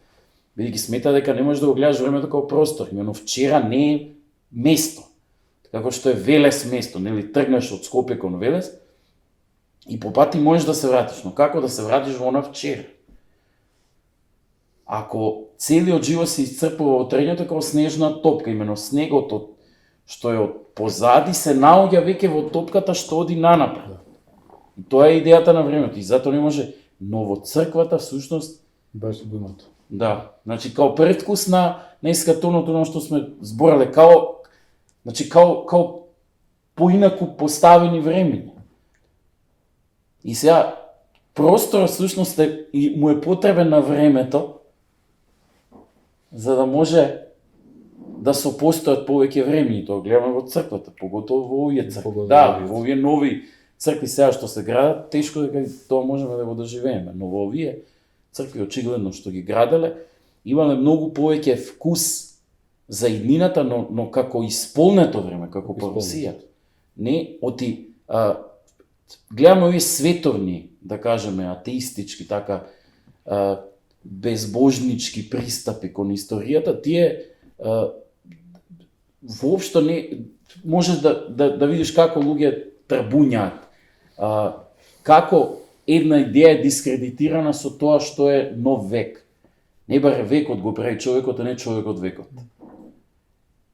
Бидејќи смета дека не можеш да го гледаш времето како простор. Именно вчера не е место. Како што е Велес место, нели тргнеш од Скопје кон Велес и по пати можеш да се вратиш, но како да се вратиш во она вчера? Ако целиот живот се исцрпува во тргњето како снежна топка, именно снегот што е од позади се наоѓа веќе во топката што оди нанапред. И тоа е идејата на времето и затоа не може, но во црквата всушност Баш го имато. да, значи као предвкус на искатоното на што сме зборале, као поинаку поставени времења. И сега простор всушност и му е потребен на времето за да може да сопостојат повеќе времења. Тоа гледаме во црквата, поготово во овие цркви. Да, во овие нови цркви сега што се градат, тешко дека тоа можеме да го доживееме, но во овие цркви очигледно што ги граделе, имале многу повеќе вкус за иднината, но како исполнето време, како професија. Не оти гледаме овие световни, да кажеме, атеистички, така безбожнички пристапи кон историјата, тие воопшто не можеш да видиш како луѓе трбуњаат, како една идеја е дискредитирана со тоа што е нов век. Не баре векот го прави човекот, а не човекот векот.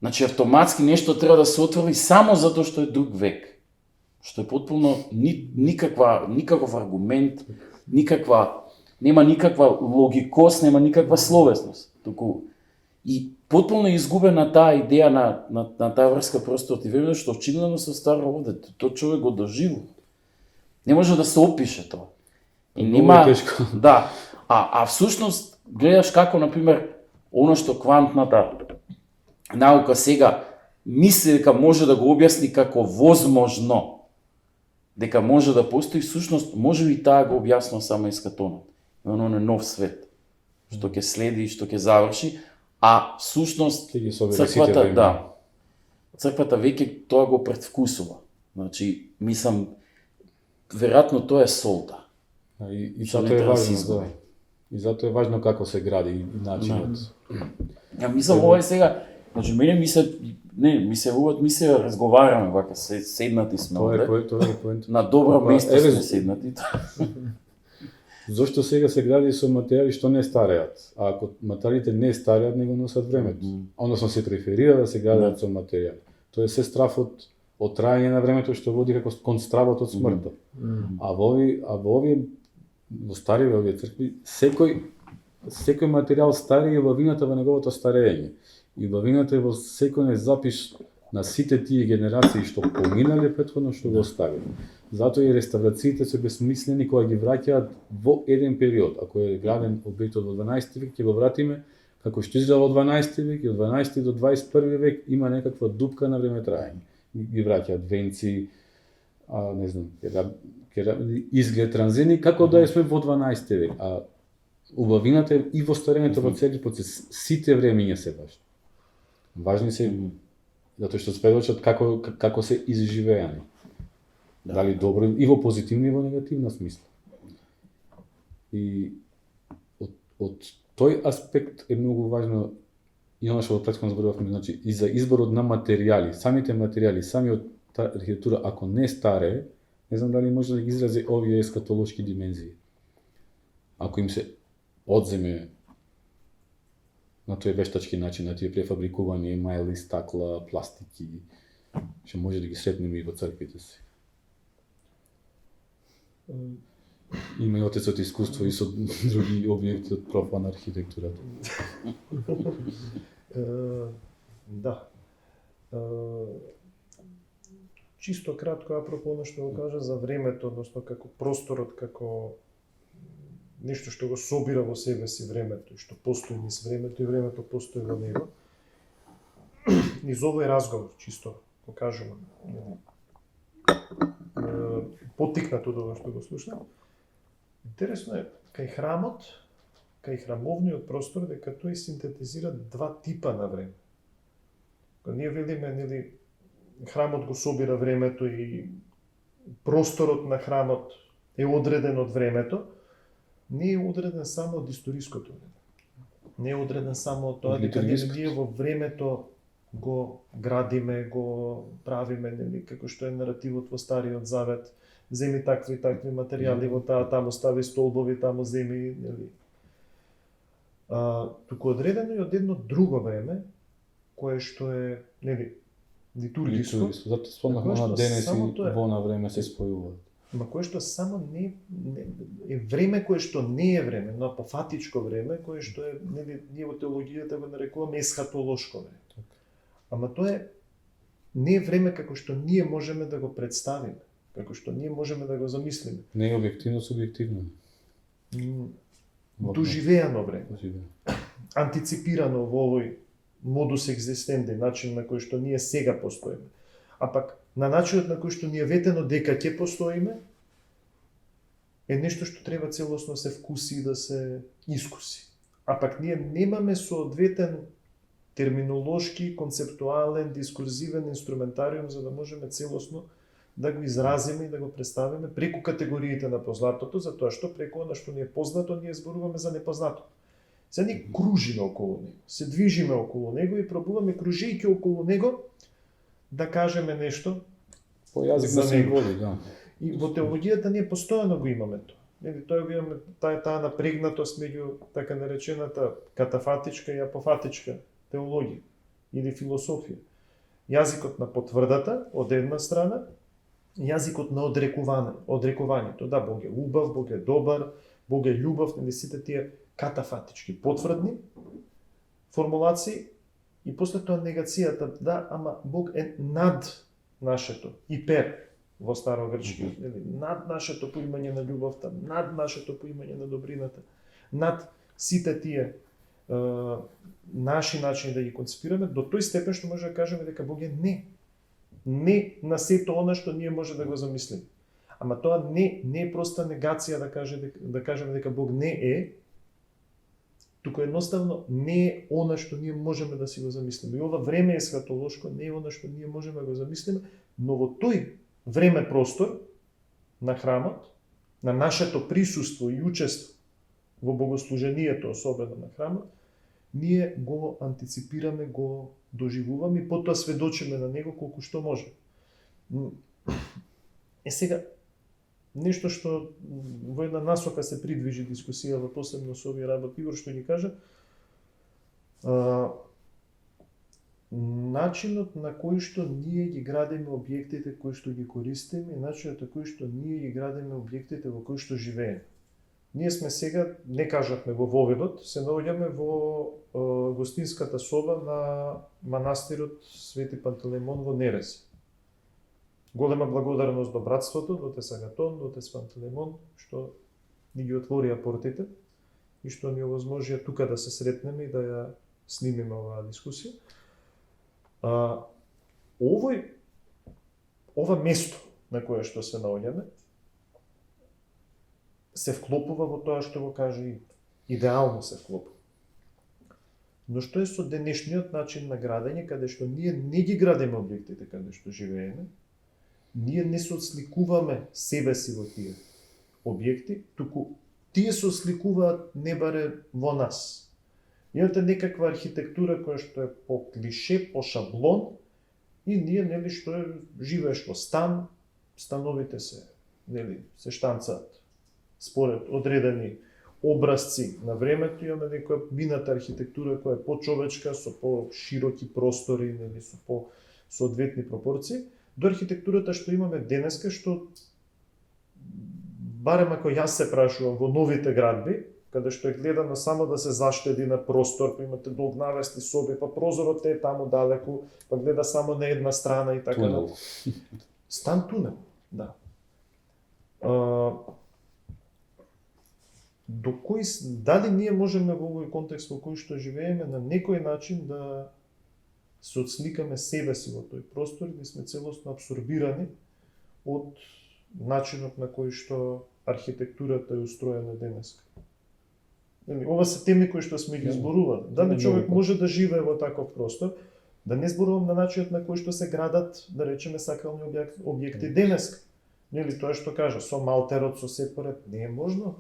Значи автоматски нешто треба да се отвори само затоа што е друг век. Што е потполно никаков аргумент, нема никаква логикост, нема никаква словесност. Туку и потполно е изгубена таа идеја на таа врска простор и време, што очигледно се ствара овде. Тој човек го доживува. Не може да се опише тоа. И нема тешко. Да. А всушност гледаш како на пример оно што квантната наука сега мисли дека може да го објасни како возможно, дека може да постои, всушност може би таа го објаснува само искатонот. Оно е нов свет што ќе следи и што ќе заврши, а всушност црквата, да. Црквата веќе тоа го предвкусува. Значи, мислам, веројатно тоа е солта. И затоа е важно, да. И затоа е важно како се гради и начинот. Ја мислам ова е сега, значи мене ми се разговараме вака, седнати сме овде. Тоа е поент. На добро место сме седнати. Зошто сега се гради со материјали што не стареат? А ако материјалите не стареат, не го носат времето. Односно се преферира да се градат со материјали. Тоа е се страфот од траење на времето што води како кон стравот од смртта. А во стариве овие цркви, секој материјал стари е во вината во неговото старење. И во вината е во секој запис на сите тие генерации што поминале претходно што го оставиле. Затоа и реставрациите се безсмислени кога ги враќаат во еден период. Ако е граден објектот во 12 век, ќе го вратиме како што изгледа во 12 век и од 12 до 21 век има некаква дупка на време траење. Ги враќаат венци, не знам, изглед транзини, како да сме во 12 век. А убавината е и во старењето во цели процес. Сите времења се важни. Важни се затоа што сведочат како се изживеани. Дали добро и во позитивна и во негативна смисла. И од тој аспект е многу важно и оно што во претходно зборувавме, значи и за изборот на материјали, самите материјали, самиот архитектура ако не старее, не знам дали може да ги изрази овие ескатолошки димензии. Ако им се одземе на тој вештачки начин, на тие префабрикувани емајли, стакла, пластики, што може да ги сретнеме и во црквите си. Има и отецот искуство и со други објекти од профана архитектурата. Да. Чисто кратко апропо оно што го кажа за времето, односно како просторот, како нешто што го собира во себе си времето и што постои низ времето и времето постои во него. Низ овој разговор, чисто го кажувам, потикнат од ова што го слушнам. Интересно е, кај храмот, кај храмовниот простор дека тој синтетизира два типа на време. Кога ние велиме, нели, храмот го собира времето и просторот на храмот е одреден од времето, не е одреден само од историското време. Не е одреден само од тоа дека ние во времето го градиме, го правиме, нели, како што е наративот во Стариот Завет, земи такви и такви материјали во таа, таму стави столбови, таму земи, нели. Туку одредено и од едно друго време, кое што е, нели, литургиско. Затоа спомнавме на денес и во на време се спојуваат. Ма кое што само не е време кое што не е време, но апофатичко време, кое што е, нели, ние во теологијата го нарекуваме есхатолошко време. Ама тоа е не е време како што ние можеме да го представиме, како што ние можеме да го замислиме. Не е објективно, субјективно. Доживеано време. Антиципирано во овој модус екзистенди, начин на кој што ние сега постоиме. А пак на начинот на кој што ни е ветено дека ќе постоиме е нешто што треба целосно се вкуси и да се искуси. А пак ние немаме соодветен терминолошки, концептуален, дискурзивен инструментариум за да можеме целосно да го изразиме и да го представиме преку категориите на познатото, затоа што преку она што ни е познато, ние зборуваме за непознато. Се ни кружиме околу него, се движиме околу него и пробуваме, кружејќи околу него, да кажеме нешто по јазик на символи, да. И во теологијата ние постојано го имаме тоа. Нели, тоа го имаме таа напрегнатост меѓу така наречената катафатичка и апофатичка теологија или философија. Јазикот на потврдата од една страна, јазикот на одрекувањето. Да, Бог е убав, Бог е добар, Бог е љубов, нели сите тие катафатички, потврдни формулации и после тоа негацијата, да, ама Бог е над нашето, ипер во старогрчкиот, нели, над нашето поимање на љубовта, над нашето поимање на добрината, над сите тие наши начини да ги концепираме, до тој степен што може да кажеме дека Бог е не на сето она што ние може да го замислиме. Ама тоа не е проста негација да кажеме дека Бог не е, туку едноставно не е она што ние можеме да си го замислиме. И ова време е есхатолошко, не е она што ние можеме да го замислиме, но во тој време простор на храмот, на нашето присуство и учество во богослужението, особено на храмот, ние го антиципираме, го доживуваме и потоа сведочиме на него колку што може. Сега, нешто што во една насока се придвижи дискусијава, посебно со овие работи, Игор што ги кажа, начинот на кој што ние ги градиме објектите кои што ги користиме и начинот на кој што ние ги градиме објектите во кои што живееме. Ние сме сега, не кажавме во Воведот, се наоѓаме во гостинската соба на манастирот Свети Пантелеймон во Нерези. Голема благодарност до братството, до Тесагатон, до Тес Пантелеймон, што ни ги отворија портите и што ни овозможија тука да се сретнеме и да ја снимиме оваа дискусија. Ова место на кое што се наоѓаме се вклопува во тоа што го кажа и идеално се вклопува. Но што е со денешниот начин на градење, каде што ние не ги градиме објектите каде што живееме, ние не се отсликуваме себе си во тие објекти, туку тие се отсликуваат небаре во нас. Имате некаква архитектура која што е по клише, по шаблон и ние, нели, што живееш во стан, становите се, нели, се штанцаат според одредени образци на времето, имаме некоја бината архитектура која е почовечка, со по-широки простори, нели, со по-соодветни пропорции, до архитектурата што имаме денеска, што барем ако јас се прашувам во новите градби, каде што е гледано само да се заштеди на простор, па имате долгнавести соби, па прозорот е таму далеку, па гледа само на една страна и така да. Стан тунел, да. Дали ние можеме во овој контекст во кој што живееме на некој начин да се отсликаме себе си во тој простор и да сме целосно абсорбирани од начинот на кој што архитектурата е устроена денеска. Ова се теми кои што сме ги зборували. Дали човек може да живее во таков простор, да не зборувам на начинот на кој што се градат, да речеме, сакрални објекти денеска. Нели тоа што кажа, со малтерот, со се поред, не е можно.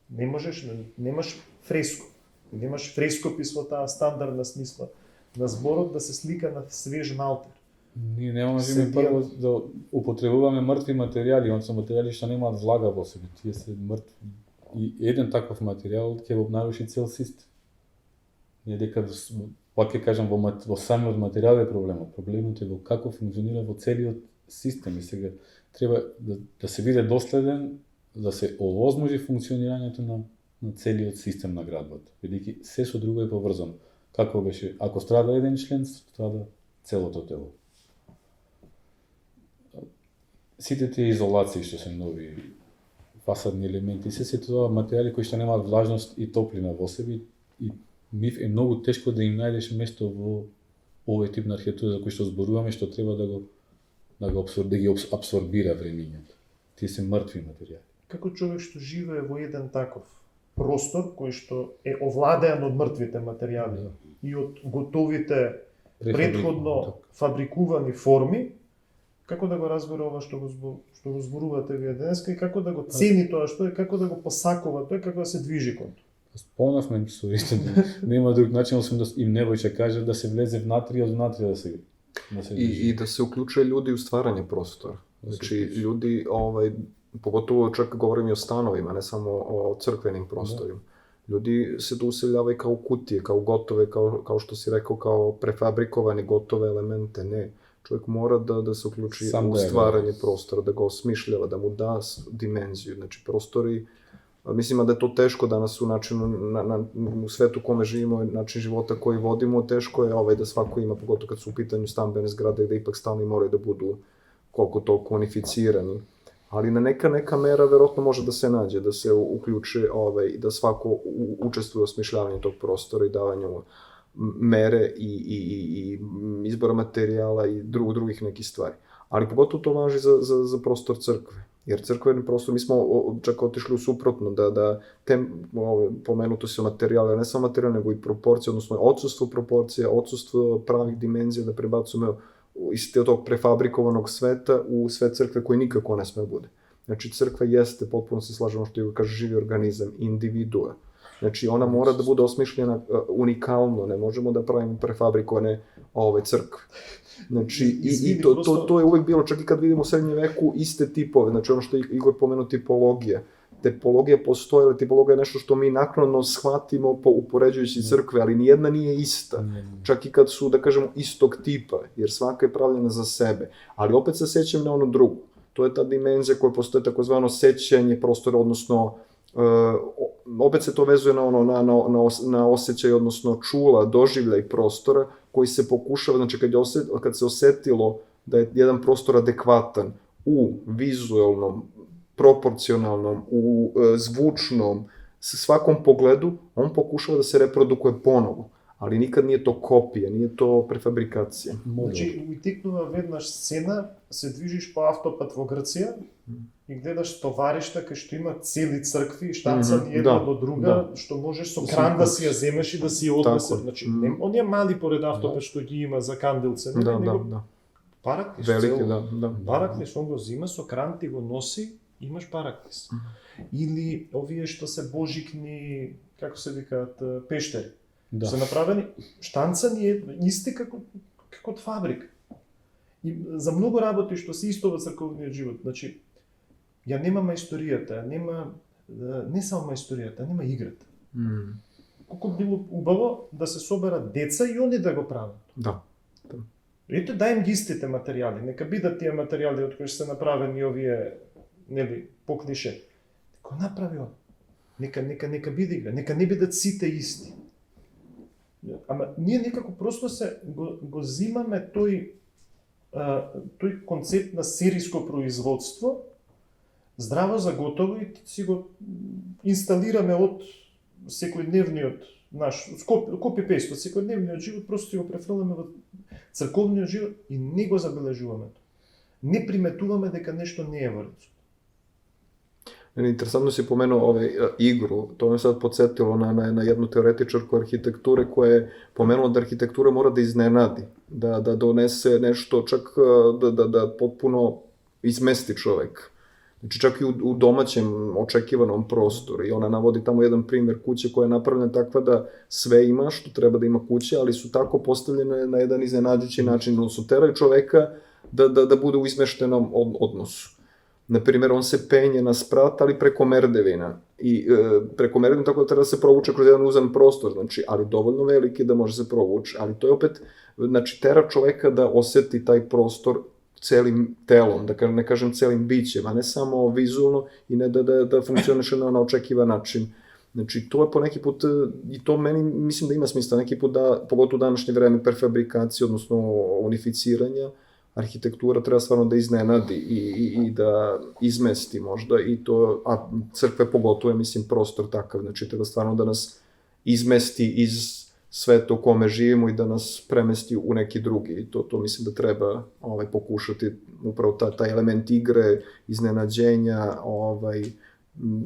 Не можеш, немаш фреско. Немаш фрескопис во таа стандардна смисла на зборот да се слика на свеж малтер. Ние не можеме прво да употребуваме мртви материјали, односно материјали што немаат влага во себе, тие се мртви. И еден таков материјал ќе го наруши цел систем. Не дека, пак ќе кажам, во самиот материјал е проблемот. Проблемот е во како функционира во целиот систем. И сега треба да се биде доследен, да се овозможи функционирањето на целиот систем на градбата. Бидејќи се со друго е поврзано. Како беше, ако страда еден член, страда целото тело. Сите тие изолации што се нови фасадни елементи, се тоа материјали кои што немаат влажност и топлина во себе, и миф е многу тешко да им најдеш место во овој тип на архитектура за кој што зборуваме, што треба да ги абсорбира времињето. Тие се мртви материјали. Како човек што живее во еден таков простор кој што е овладеан од мртвите материјали и од готовите претходно фабрикувани форми, како да го разбере ова што го зборувате вие денеска и како да го цени тоа што е, како да го посакува тоа, како да се движи кон тоа? Спомнавме со исто, нема друг начин освен да им Невојче каже да се влезе внатре и од внатре да се и да се уклучuje ljudi u stvaranje prostora. Znači, ljudi, pogotovo čak govorim i o stanovima, ne samo o crkvenim prostorima. Ljudi se tu useljavaju kao kutije, kao gotove, kao što si rekao, kao prefabrikovani gotove elemente. Ne. Čovjek mora da se uključi u stvaranje prostora, da ga osmišljava, da mu da dimenziju. Znači, prostori, mislim da je to teško danas u načinu, u svetu u kome živimo, način života koji vodimo, teško je da svako ima, pogotovo kad su u pitanju stambene zgrade, gde ipak stanovi moraju da budu koliko toliko unificirani. Ali na neka mera verovatno može da se nađe, da se uključe i da svako učestvuje u osmišljavanju tog prostora i davanju mere i izbora materijala i drugih nekih stvari. Ali pogotovo to važi za prostor crkve. Jer crkveni prostor, mi smo čak otišli u suprotno, da pomenuto se materijale, ne samo materijale, nego i proporcije, odnosno odsustvo proporcija, odsustvo pravih dimenzija, da prebacujemo iz tog prefabrikovanog sveta u svet crkve koji nikako ne sme bude. Znači, crkva jeste, potpuno se slažemo što je kaže živi organizam, individua. Znači, ona mora da bude osmišljena unikalno, ne možemo da pravimo prefabrikovane crkve. Znači, i to je uvek bilo, čak i kad vidimo u srednjem veku, iste tipove, znači ono što je Igor pomenuo, tipologija. Tipologija postoje, ali tipologija je nešto što mi naknadno shvatimo upoređujući crkve, ali nijedna nije ista. Čak i kad su, da kažemo, istog tipa, jer svaka je pravljena za sebe. Ali opet se sećam na ono drugo. To je ta dimenzija koja postoje takozvano sećanje prostora, odnosno opet se to vezuje na osjećaj, odnosno čula, doživljaj prostora koji se pokušava, znači kad se osetilo da je jedan prostor adekvatan u vizualnom, proporcionalnom, u zvučnom, sa svakom pogledu, on pokušava da se reprodukuje ponovo. Ali nikad nije to kopija, nije to prefabrikacija. Значи, утикнува веднаш сцена, се движиш по автопат во Грција и гледаш товаришта кај што има цели цркви, штанцани една до друга, што можеш со кран да си ја земеш и да си ја однесеш. Значи, оние мали поред автопат што ги има за канделце, него параклис. Велики, Параклис, он го зима со кран, ти го носи, имаш параклис. Или овие што се божикни, како се викаат, пештери. Се направени штанцани исти како од фабрика. И за многу работи што се исто во црковниот живот, значи ја нема мајсторијата, не само мајсторијата, нема играта. Колку било убаво да се соберат деца и они да го прават. Да. Ете, дајм ги истите материјали, нека бидат тие материјали од кои се направени овие, нели, по клише. Го направи он. Нека биде игра, нека не бидат сите исти. Ама ние некако просто го зимаме тој концепт на сериско производство, здраво за готово и си го инсталираме од секојдневниот наш копи-пейст, од секојдневниот живот, просто си го префрламе во црковниот живот и не го забележуваме. Не приметуваме дека нешто не е во ред. Interesantno si pomenuo igru, to me sad podsjetilo na jednu teoretičarku arhitekture koja je pomenula da arhitektura mora da iznenadi, da donese nešto čak da potpuno izmesti čovek. Znači čak i u domaćem očekivanom prostoru. I ona navodi tamo jedan primjer kuće koja je napravljena takva da sve ima što treba da ima kuća, ali su tako postavljene na jedan iznenađujući način, odnosno teraju čoveka da bude u izmeštenom odnosu. Naprimjer, on se penje na sprat, ali preko merdevina. I preko merdevina tako da treba da se provuče kroz jedan uzan prostor, znači, ali dovoljno veliki da može se provuče. Ali to je opet, znači, tera čoveka da oseti taj prostor celim telom, da ne kažem celim bićem, a ne samo vizualno i ne da funkcioniše na očekivan način. Znači, to je po neki put, i to meni mislim da ima smisla, neki put da, pogotovo u današnje vreme perfabrikacije, odnosno unificiranja, arhitektura treba stvarno da iznenadi i da izmesti možda, i to, a crkve pogotovo je, mislim, prostor takav, znači treba stvarno da nas izmesti iz sveta u kome živimo i da nas premesti u neki drugi. I to mislim da treba pokušati, upravo taj element igre, iznenađenja,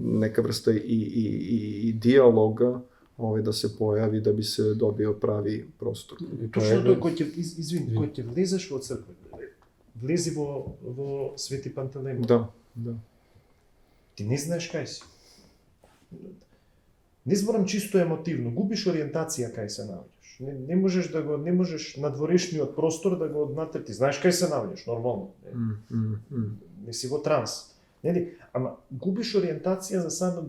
neka vrsta i dijaloga, da se pojavi da bi se dobio pravi prostor. Точно тој кој ќе влезеш во црква, влези во Свети Пантелеймон. Да. Ти не знаеш кај си. Не зборам чисто емотивно, губиш ориентација кај се наоѓаш. Не можеш надворешниот простор да го однатрети. Знаеш кај се наоѓаш, нормално. Не си во транс. Нели? Ама губиш ориентација за само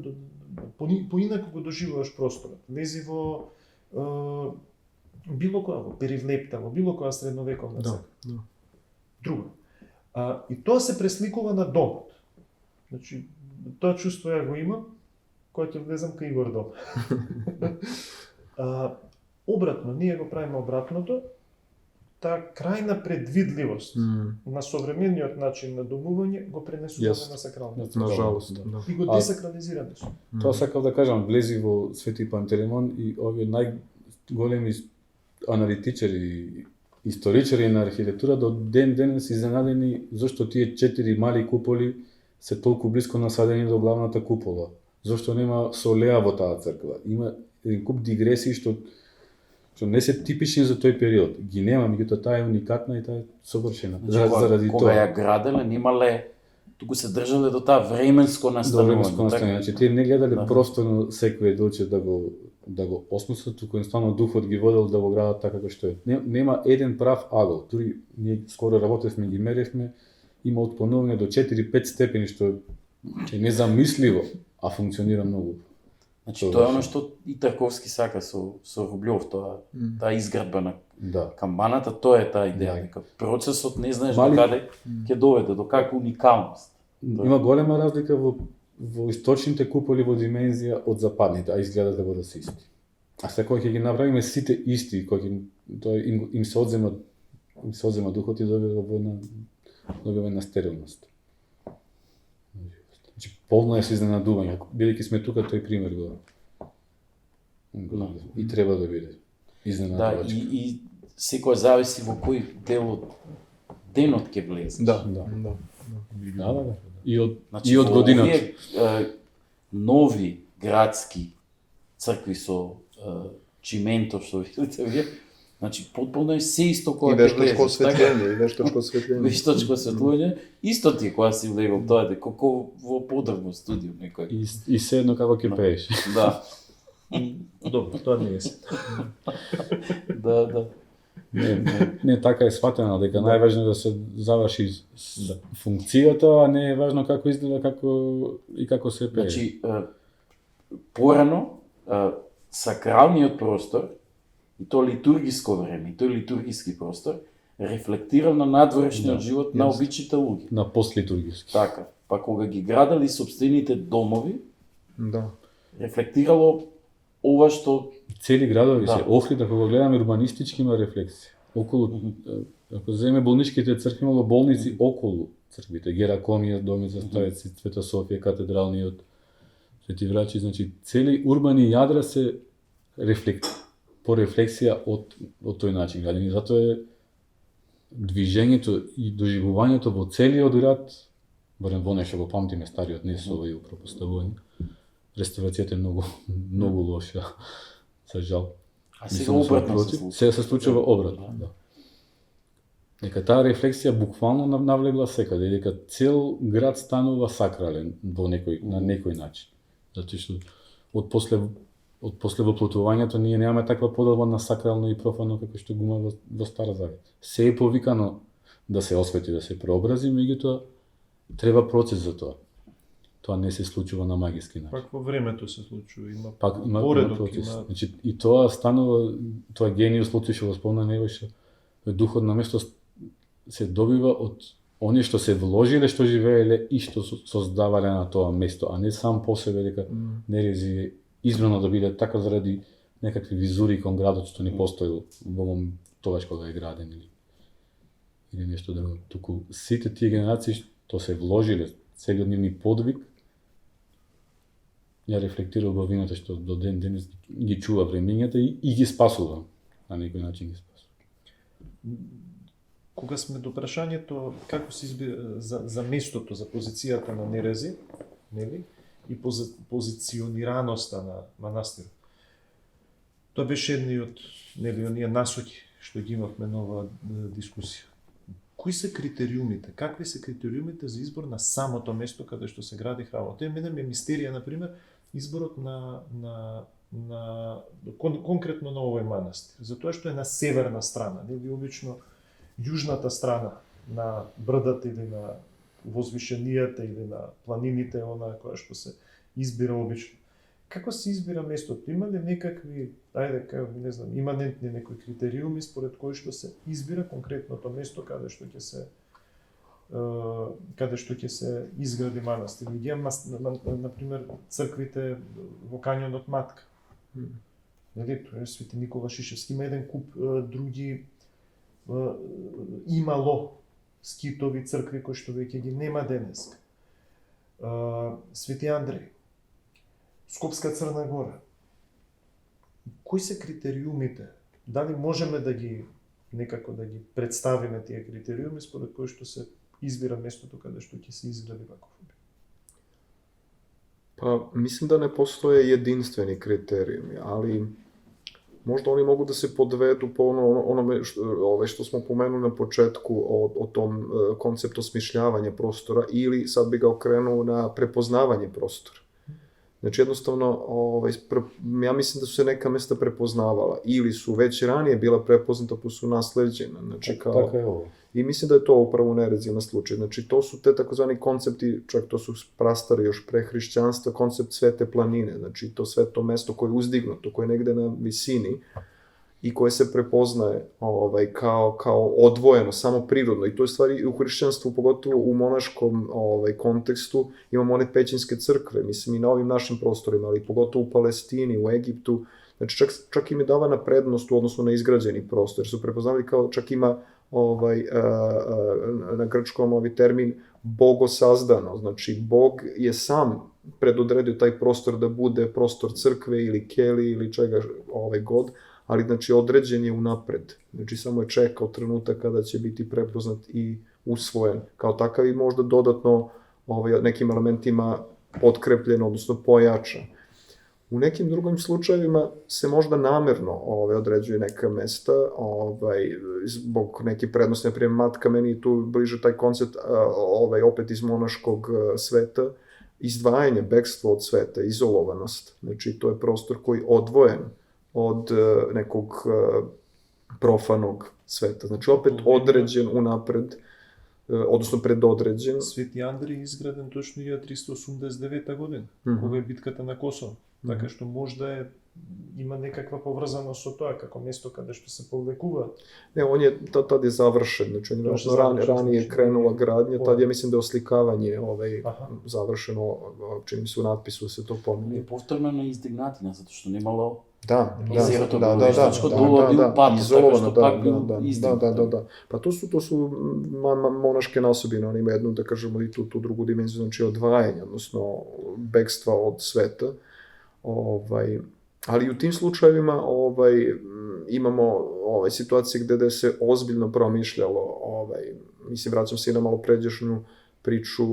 поинаку го доживуваш просторот. Влези во било која, во Перивлепта, во било која средновековна црква. Друго. И тоа се пресликува на домот. Значи, тоа чувство ја го имам, кога ќе влезам кај Игор дом. Обратно, ние го правиме обратното, таа крајна предвидливост на современиот начин на домување го пренесуваме на сакралниот. На жалост. И го десакрализираме. Тоа сакав да кажам, влези во Свети Пантелеймон и овие најголеми аналитичари, историчари на архитектура до ден денес изненадени зашто тие 4 мали куполи се толку блиско насадени до главната купола. Зошто нема солеа во таа црква. Има еден куп дигресии што не се типични за тој период. Ги нема, меѓутоа таа е уникатна и таа е совршена. Заради кога ја граделе, немале, туку се држале до таа временско настанување. Значи, тие не гледале просторно секој долче да го осмислат, туку едноставно духот ги водел да го градат така како што е. Нема еден прав агол. Дури ние скоро работевме, ги меревме, има отклонување до 4-5 степени, што е незамисливо, а функционира многу. Значи, тоа е оно што и Тарковски сака со Рублјов, таа изградба на камбаната, тоа е таа идеја, дека процесот не знаеш до каде ќе доведе, до каква уникалност. Има голема разлика во источните куполи во димензија од западните, а изгледа да бидат исти. А сега кога ќе ги направиме сите исти, кога тоа им се одзема духот и добива на стерилност. Значи, полно е со изненадување. Бидејќи сме тука, тој пример го и треба да биде изненадувачки. Да, и секој зависи во кој дел од денот ќе влезе. Да. И од годината. Овие нови градски цркви со чиментов, што видите вие, значи потполно е се исто кога ќе влезеш. И вештачко осветление. Вештачко осветлување, исто ти кога си влегол, тоа е како во подрбно студио некој. И се едно како ќе пееш. Да. Добро, тоа не е се. Да. Не, така е сватено, дека најважно е да се заврши функцијата, а не е важно како изгледа како се пее. Значи, порано, сакралниот простор, и то литургиско време, и тој литургиски простор, рефлектира на надворешниот живот на обичните луѓе. На постлитургиски. Така. Па кога ги градали сопствените домови, рефлектирало ова што цели градови се Охрид, ако го гледаме урбанистички, има рефлексија. Околу, ако земе болничките цркви, имало болници околу црквите, Геракомија, домот за стареци, Света Софија, катедралниот, Свети Врачи, значи цели урбани јадра се по рефлексија од тој начин градени. Затоа е движењето и доживувањето во целиот град барем во нешто го памтиме стариот не со овој упропоставување. Реставрацијата е многу лоша, за жал. А сега Мислам да сум обратно се против. случува. Сега се случува обратно, да. Дека таа рефлексија буквално навлегла секаде, дека цел град станува сакрален на некој начин. Затоа што од после воплотувањето ние немаме таква поделба на сакрално и профано како што го има во Стар Завет. Се е повикано да се освети, да се преобрази, меѓутоа треба процес за тоа. Тоа не се случува на магиски начин. Пак во времето се случува, има Има поредок, процес. има... Значи, и тоа станува, тоа гениус Луци што го спомна Невој, духот на место се добива од оние што се вложиле, што живееле и што создавале на тоа место, а не сам по себе дека нерези избрано да биде така заради некакви визури кон градот што не постои во тогаш кога е граден или нешто друго. Туку сите тие генерации што се вложиле, целиот нивни подвиг ја рефлектира убавината што до ден денес ги чува времењата и ги спасува, на некој начин ги спасува. Кога сме до прашањето како се избира за местото, за позицијата на Нерези, нели? И позиционираноста на манастирот. Тоа беше едни од оние насоки што ги имавме на оваа дискусија. Кои се критериумите? Какви се критериумите за избор на самото место каде што се гради храмот? Тоа е мистерија, например, изборот конкретно на овој манастир. Затоа што е на северна страна, нели обично јужната страна на брдата или на возвишенијата или на планините, она која што се избира обично. Како се избира местото? Има ли некакви, не знам, иманентни некои критериуми според кои што се избира конкретното место каде што ќе се изгради манастир? Ги има, например, црквите во Кањонот Матка. Нели, тоа е Свети Никола Шишевски, има еден куп други имало скитови цркви кои што веќе ги нема денес. Свети Андреј, Скопска Црна Гора. Кои се критериумите? Дали можеме да ги некако да ги представиме тие критериуми според кои што се избира местото каде што ќе се изгради ваков објект? Па, мислам да не постоje единствени критериуми, али možda oni mogu da se podvedu po onome što smo pomenuli na početku o tom konceptu osmišljavanja prostora ili sad bi ga okrenuo na prepoznavanje prostora. Znači jednostavno, ja mislim da su se neka mesta prepoznavala ili su već ranije bila prepoznata pa su nasleđena. Znači, Tako je ovo. I mislim da je to upravo u Nerezima slučaj. Znači to su te takozvani koncepti, čak to su prastari još pre hrišćanstva, koncept Svete planine. Znači to sveto mesto koje je uzdignuto, koje je negde na visini i koje se prepoznaje kao odvojeno, samo prirodno. I to je stvari u hrišćanstvu, pogotovo u monaškom kontekstu, imamo one pećinske crkve, mislim i na ovim našim prostorima, ali pogotovo u Palestini, u Egiptu. Znači čak im je davana prednost u odnosu na izgrađeni prostor, jer su prepoznali kao čak ima na grčkom termin bogosazdano, znači Bog je sam predodredio taj prostor da bude prostor crkve ili keli ili čega god, ali znači određen je unapred, znači samo je čekao trenutak kada će biti prepoznat i usvojen, kao takav i možda dodatno nekim elementima potkrepljen, odnosno pojačan. U nekim drugim slučajevima se možda namerno određuje neka mesta zbog neke prednosti, na primjer Matka, meni je tu bliže taj koncept opet iz monaškog sveta, izdvajanje, bekstvo od sveta, izolovanost. Znači to je prostor koji je odvojen od nekog profanog sveta. Znači opet određen unapred, odnosno predodređen. Свети Андреј изграден точно 1389 година, кога е битката на Косово. Така што можда има некаква поврзаност со тоа како место каде што се повлекуваат. Ne, on je tad je završen, znači on je ranije krenula gradnja, tad ja mislim da je oslikavanje završeno, čini mi se u natpisu se to pominje. Je повторно издигнатина, затоа што немало izolовано, Pa to su monaške nasobine, oni imaju jednu, da kažemo, i tu drugu dimenziju, znači odvajanja, odnosno bekstva od sveta. Ali u tim slučajevima imamo situacije gde se ozbiljno promišljalo, mislim, vraćam se i na malo pređašnju priču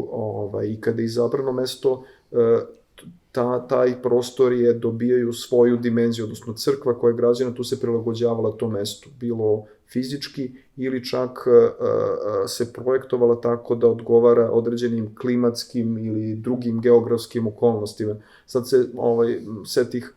i kada je izabrano mesto, taj prostor je dobijaju svoju dimenziju, odnosno crkva koja je građena tu se prilagođavala tom mestu, bilo fizički ili čak se projektovala tako da odgovara određenim klimatskim ili drugim geografskim okolnostima. Sad se setih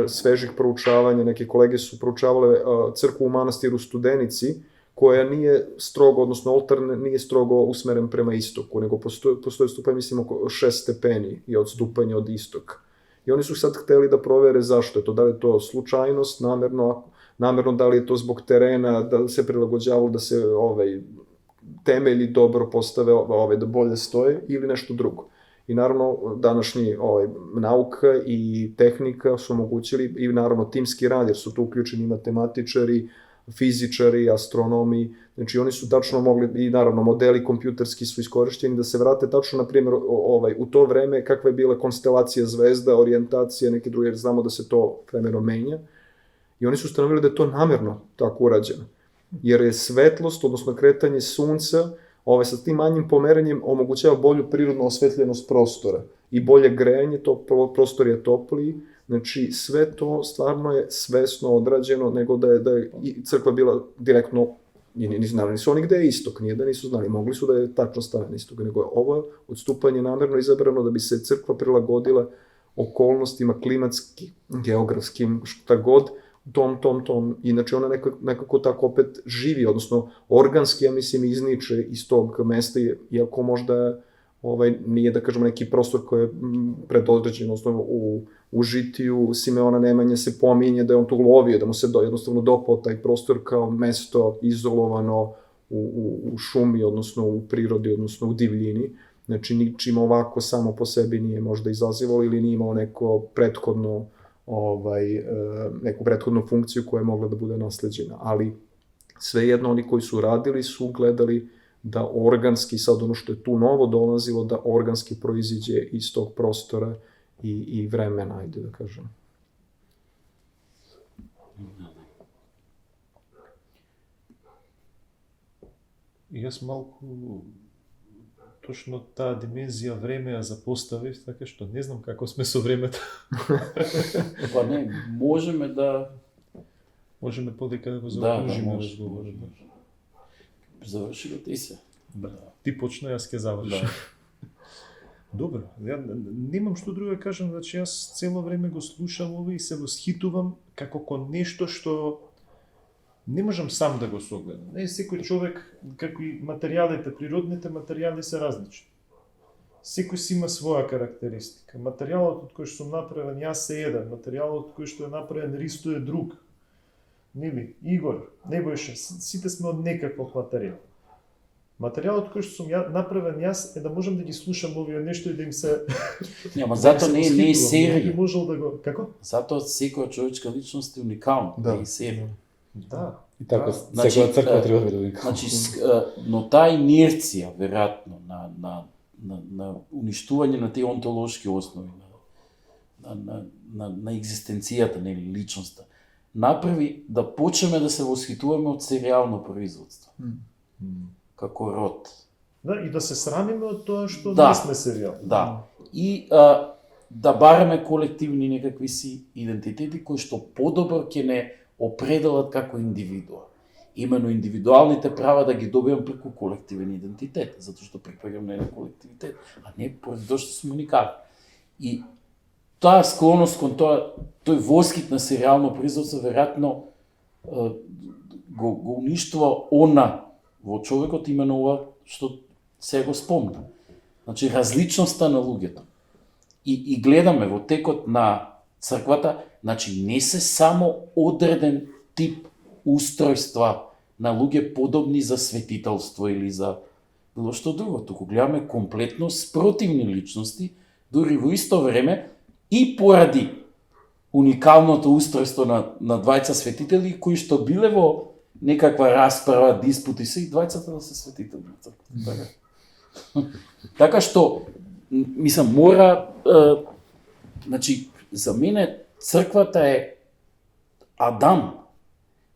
svežih proučavanja, neke kolege su proučavale crkvu u manastiru Studenici, koja nije strogo, odnosno oltar nije strogo usmeren prema istoku, nego postoje stupanje, mislim, oko 6 stepeni i odstupanje od istoka. I oni su sad hteli da provere zašto je to, da li je to slučajnost, namerno da li je to zbog terena, da se prilagođavalo da se temelji dobro postave, da bolje stoje, ili nešto drugo. I naravno, današnji nauka i tehnika su omogućili, i naravno timski rad, jer su tu uključeni matematičari, fizičari, astronomi, znači oni su tačno mogli, i naravno modeli kompjuterski su iskorišćeni, da se vrate tačno, na primjer, u to vreme kakva je bila konstelacija zvezda, orijentacija, neke druge, jer znamo da se to vremenom menja. I oni su ustanovili da je to namerno tako urađeno, jer je svetlost, odnosno kretanje sunca, sa tim manjim pomeranjem omogućava bolju prirodnu osvetljenost prostora i bolje grejanje, prostor je topliji. Znači, sve to stvarno je svesno odrađeno, nego da je crkva bila direktno, naravno nisu oni gde je istok, nije da nisu znali, mogli su da je tačno stavljena istok, nego je ovo odstupanje namerno izabrano da bi se crkva prilagodila okolnostima klimatskim, geografskim, šta god, tom, inače ona nekako tako opet živi, odnosno organski, ja mislim, izniče iz tog mesta, iako možda nije, da kažemo, neki prostor koji je predodređen, odnosno u žitiju Simeona Nemanje se pominje da je on tu lovio, da mu se jednostavno dopao taj prostor kao mesto izolovano u šumi, odnosno u prirodi, odnosno u divljini. Znači, ničim ovako samo po sebi nije možda izazivalo ili nije imao neku prethodnu funkciju koja je mogla da bude nasleđena. Ali svejedno oni koji su radili su gledali da organski, sad ono što je tu novo dolazilo, da organski proiziđe iz tog prostora i vremena, ajde da kažem. Јас малку точно таа димензија време ја запоставив, така што не знам како сме со времето. Па не, можеме подека да го заокружиме разговорот. Заврши го ти се. Ти почна, јас ќе завршам. Добро, ја немам што друго да кажам, значи јас цело време го слушам ова и се восхитувам како кон нешто што не можам сам да го согледам. Секој човек, како и материјалите, природните материјали се различни. Секој си има своја карактеристика. Материјалот од кој што сум направен јас е еден, материјалот од кој што е направен Ристо е друг. Нели, Игор, Небојша, сите сме од некаков материјал. Материјалот кој што сум направен јас е да можам да ги слушам овие нешто и да им се... Ама зато не е серија. Можел да го... Како? Зато секоја човечка личност е уникална, не е серија. Да. И така, секоја црква треба да биде уникална. Значи, но таа инерција, веројатно, на уништување на тие онтолошки основи, на екзистенцијата, нели, личноста, направи да почнеме да се восхитуваме од серијално производство. Како род. Да, и да се срамиме од тоа што не сме серијал. Да. И да бараме колективни некакви си идентитети кои што подобро ќе не определат како индивидуа. Имено индивидуалните права да ги добиам преку колективен идентитет, затоа што припаѓам на еден колективитет, а не поради тоа што сум уникален. И таа склоност кон тој воскит на серијално производство веројатно го уништува она во човекот, именно ова што се го спомна. Значи, различноста на луѓето. И гледаме во текот на црквата, значи не се само одреден тип устројства на луѓе подобни за светителство или за било што друго, туку гледаме комплетно спротивни личности, дури во исто време и поради уникалното устројство на двајца светители кои што биле во некаква расправа, диспути се и двајцата да се светители на црквата. Така што, мислам, мора, значи, за мене црквата е Адам.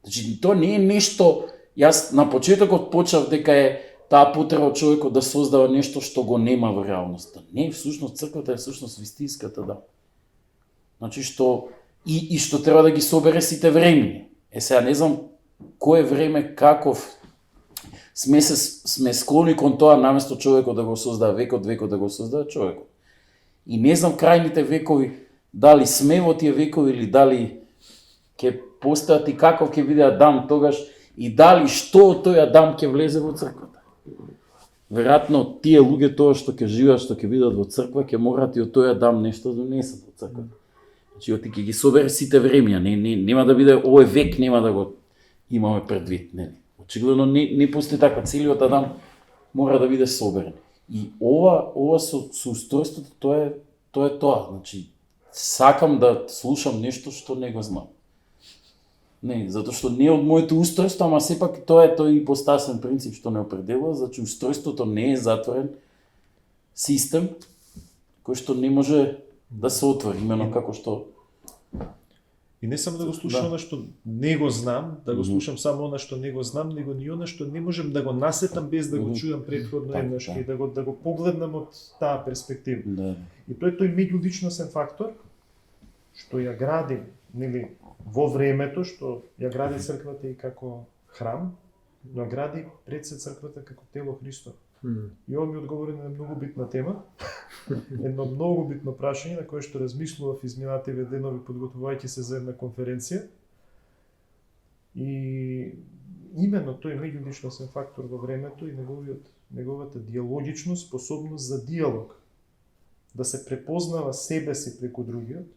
Значи, тоа не е нешто, јас на почетокот почнав дека е таа потреба човекот да создава нешто што го нема во реалноста. Не, всушност црквата е всушност вистинската, да. Значи што и што треба да ги собере сите времиња. Сега не знам кое време каков сме склони кон тоа наместо човекот да го создава векот да го создава човекот. И не знам крајните векови дали сме во тие векови или дали ќе постојат и каков ќе биде Адам тогаш и дали што од тој Адам ќе влезе во црквата. Веројатно тие луѓе тоа што ќе живеат, што ќе бидат во црква, ќе морат и од тој Адам нешто да донесат во црквата. Значи оти ќе ги собере сите времиња, нема да биде овој век, нема да го имаме предвид, нели. Очигледно не постои така, целиот Адам мора да биде соберен. И ова со устройството тоа е тоа, значи сакам да слушам нешто што не го знам. Не, затоа што не од моето устройство, ама сепак тоа е тој ипостасен принцип што не определува, значи устройството не е затворен систем кој што не може да се отвори, именно како што. И не само да го слушам она што не го знам, да го слушам само она што не го знам, него ни она што не можем да го насетам без да го чујам претходно еднаш и да го погледнам од таа перспектива. Да. И тој меѓуличносен фактор што ја гради, нели, во времето што ја гради црквата и како храм, но ја гради пред се црквата како тело Христово. И ова ми одговори на многу битна тема, едно многу битно прашање на кое што размислував изминативе денови подготвувајќи се за една конференција. И именно тој меѓуличносен фактор во времето и неговата диалогичност, способност за диалог, да се препознава себе си преку другиот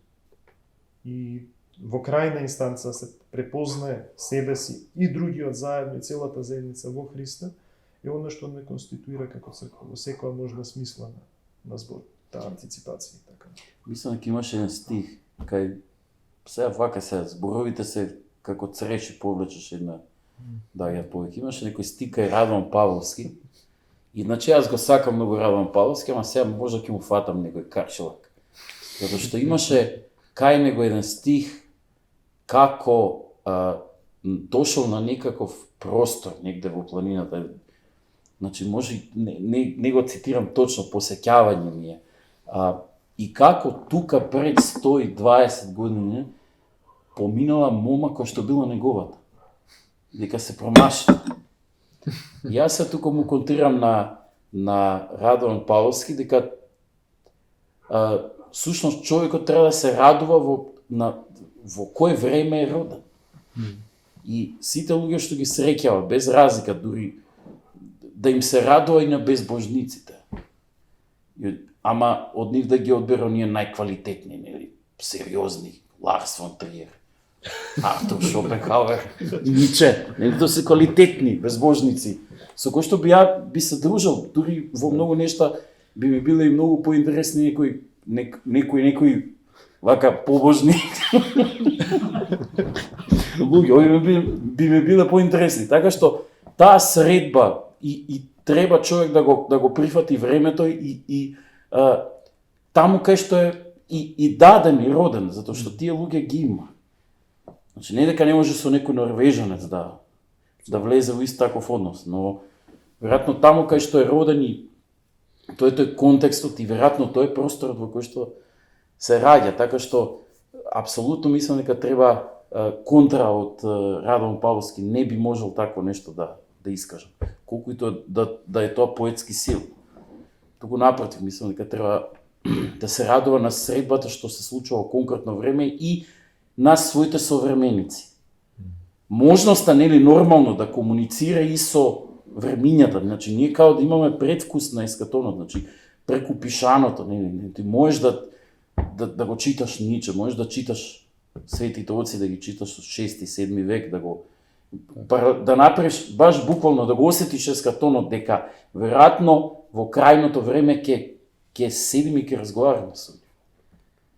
и во крајна инстанца се препознае себе си и другиот заедно и целата заедница во Христа, е оно што не конституира како црква во секоја можна смисла на збор, таа антиципација и така. Мислам дека имаше еден стих, кај сега вака се зборовите се како цреши повлечеш една даѓа повеќе. Имаше некој стих кај Радован Павловски. И значи јас го сакам многу Радован Павловски, ама сега можда ќе му фатам некој каршилак. Затоа што имаше кај него еден стих како дошол на некаков простор негде во планината. Значи, може, не го цитирам точно, посеќавање ми е. И како тука пред 120 години поминала мома која што била неговата. Дека се промаши. Јас се тука му контрирам на Радован Павловски, дека сушност човекот треба да се радува во кој време е роден. И сите луѓе што ги среќава, без разлика, дури да им се радува и на безбожниците. Ама од нив да ги одбера ние најквалитетни, нели, сериозни, Ларс фон Триер, Артур Шопенхауер, Ниче, нели, тоа се квалитетни безбожници, со кои што би се дружил, дури во многу нешта би ми биле и многу поинтересни некои вака побожни луѓе, овие би ми биле поинтересни, така што таа средба и треба човек да го прифати времето и таму кај што е и даден и роден, затоа што тие луѓе ги има. Значи не дека не може со некој норвежанец да влезе во ист таков однос, но веројатно таму кај што е роден и тој контекстот и веројатно тој просторот во кој што се раѓа, така што апсолутно мислам дека треба контра од Радован Павловски, не би можел такво нешто да искажам. Колку и да е тоа поетски сил. Туку напротив, мислам дека треба да се радува на средбата што се случува во конкретно време и на своите современици. Можноста, нели, нормално да комуницира и со времињата, значи ние као да имаме предвкус на ескатонот, значи преку пишаното, нели, ти можеш да го читаш Ниче, можеш да читаш светите оци, да ги читаш од 6-7 век, да направиш баш буквално да го осетиш ескатонот, дека веројатно во крајното време ќе седим и ќе разговараме со нив.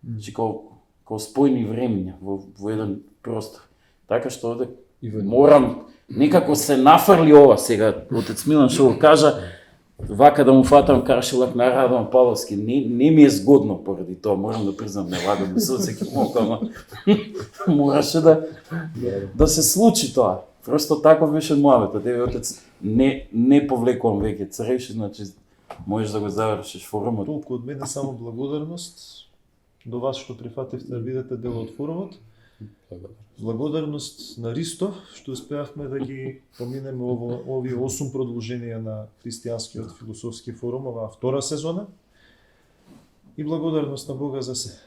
Значи како спојни времиња во еден простор. Така што овде морам некако се нафрли ова сега, отец Милан што го кажа, вака да му фатам каршилак на Радован Павловски, не ми е згодно поради тоа, морам да признам, не лагам се секи малку, ама мораше да се случи тоа. Просто таков беше муабетот. Еве отец не повлекувам веќе цревши, значи можеш да го завршиш форумот. Толку од мене само благодарност до вас што прифативте да бидете дел од форумот. Благодарност на Ристо што успеавме да ги поминеме овие 8 продолженија на христијанскиот философски форум, оваа втора сезона. И благодарност на Бога за се.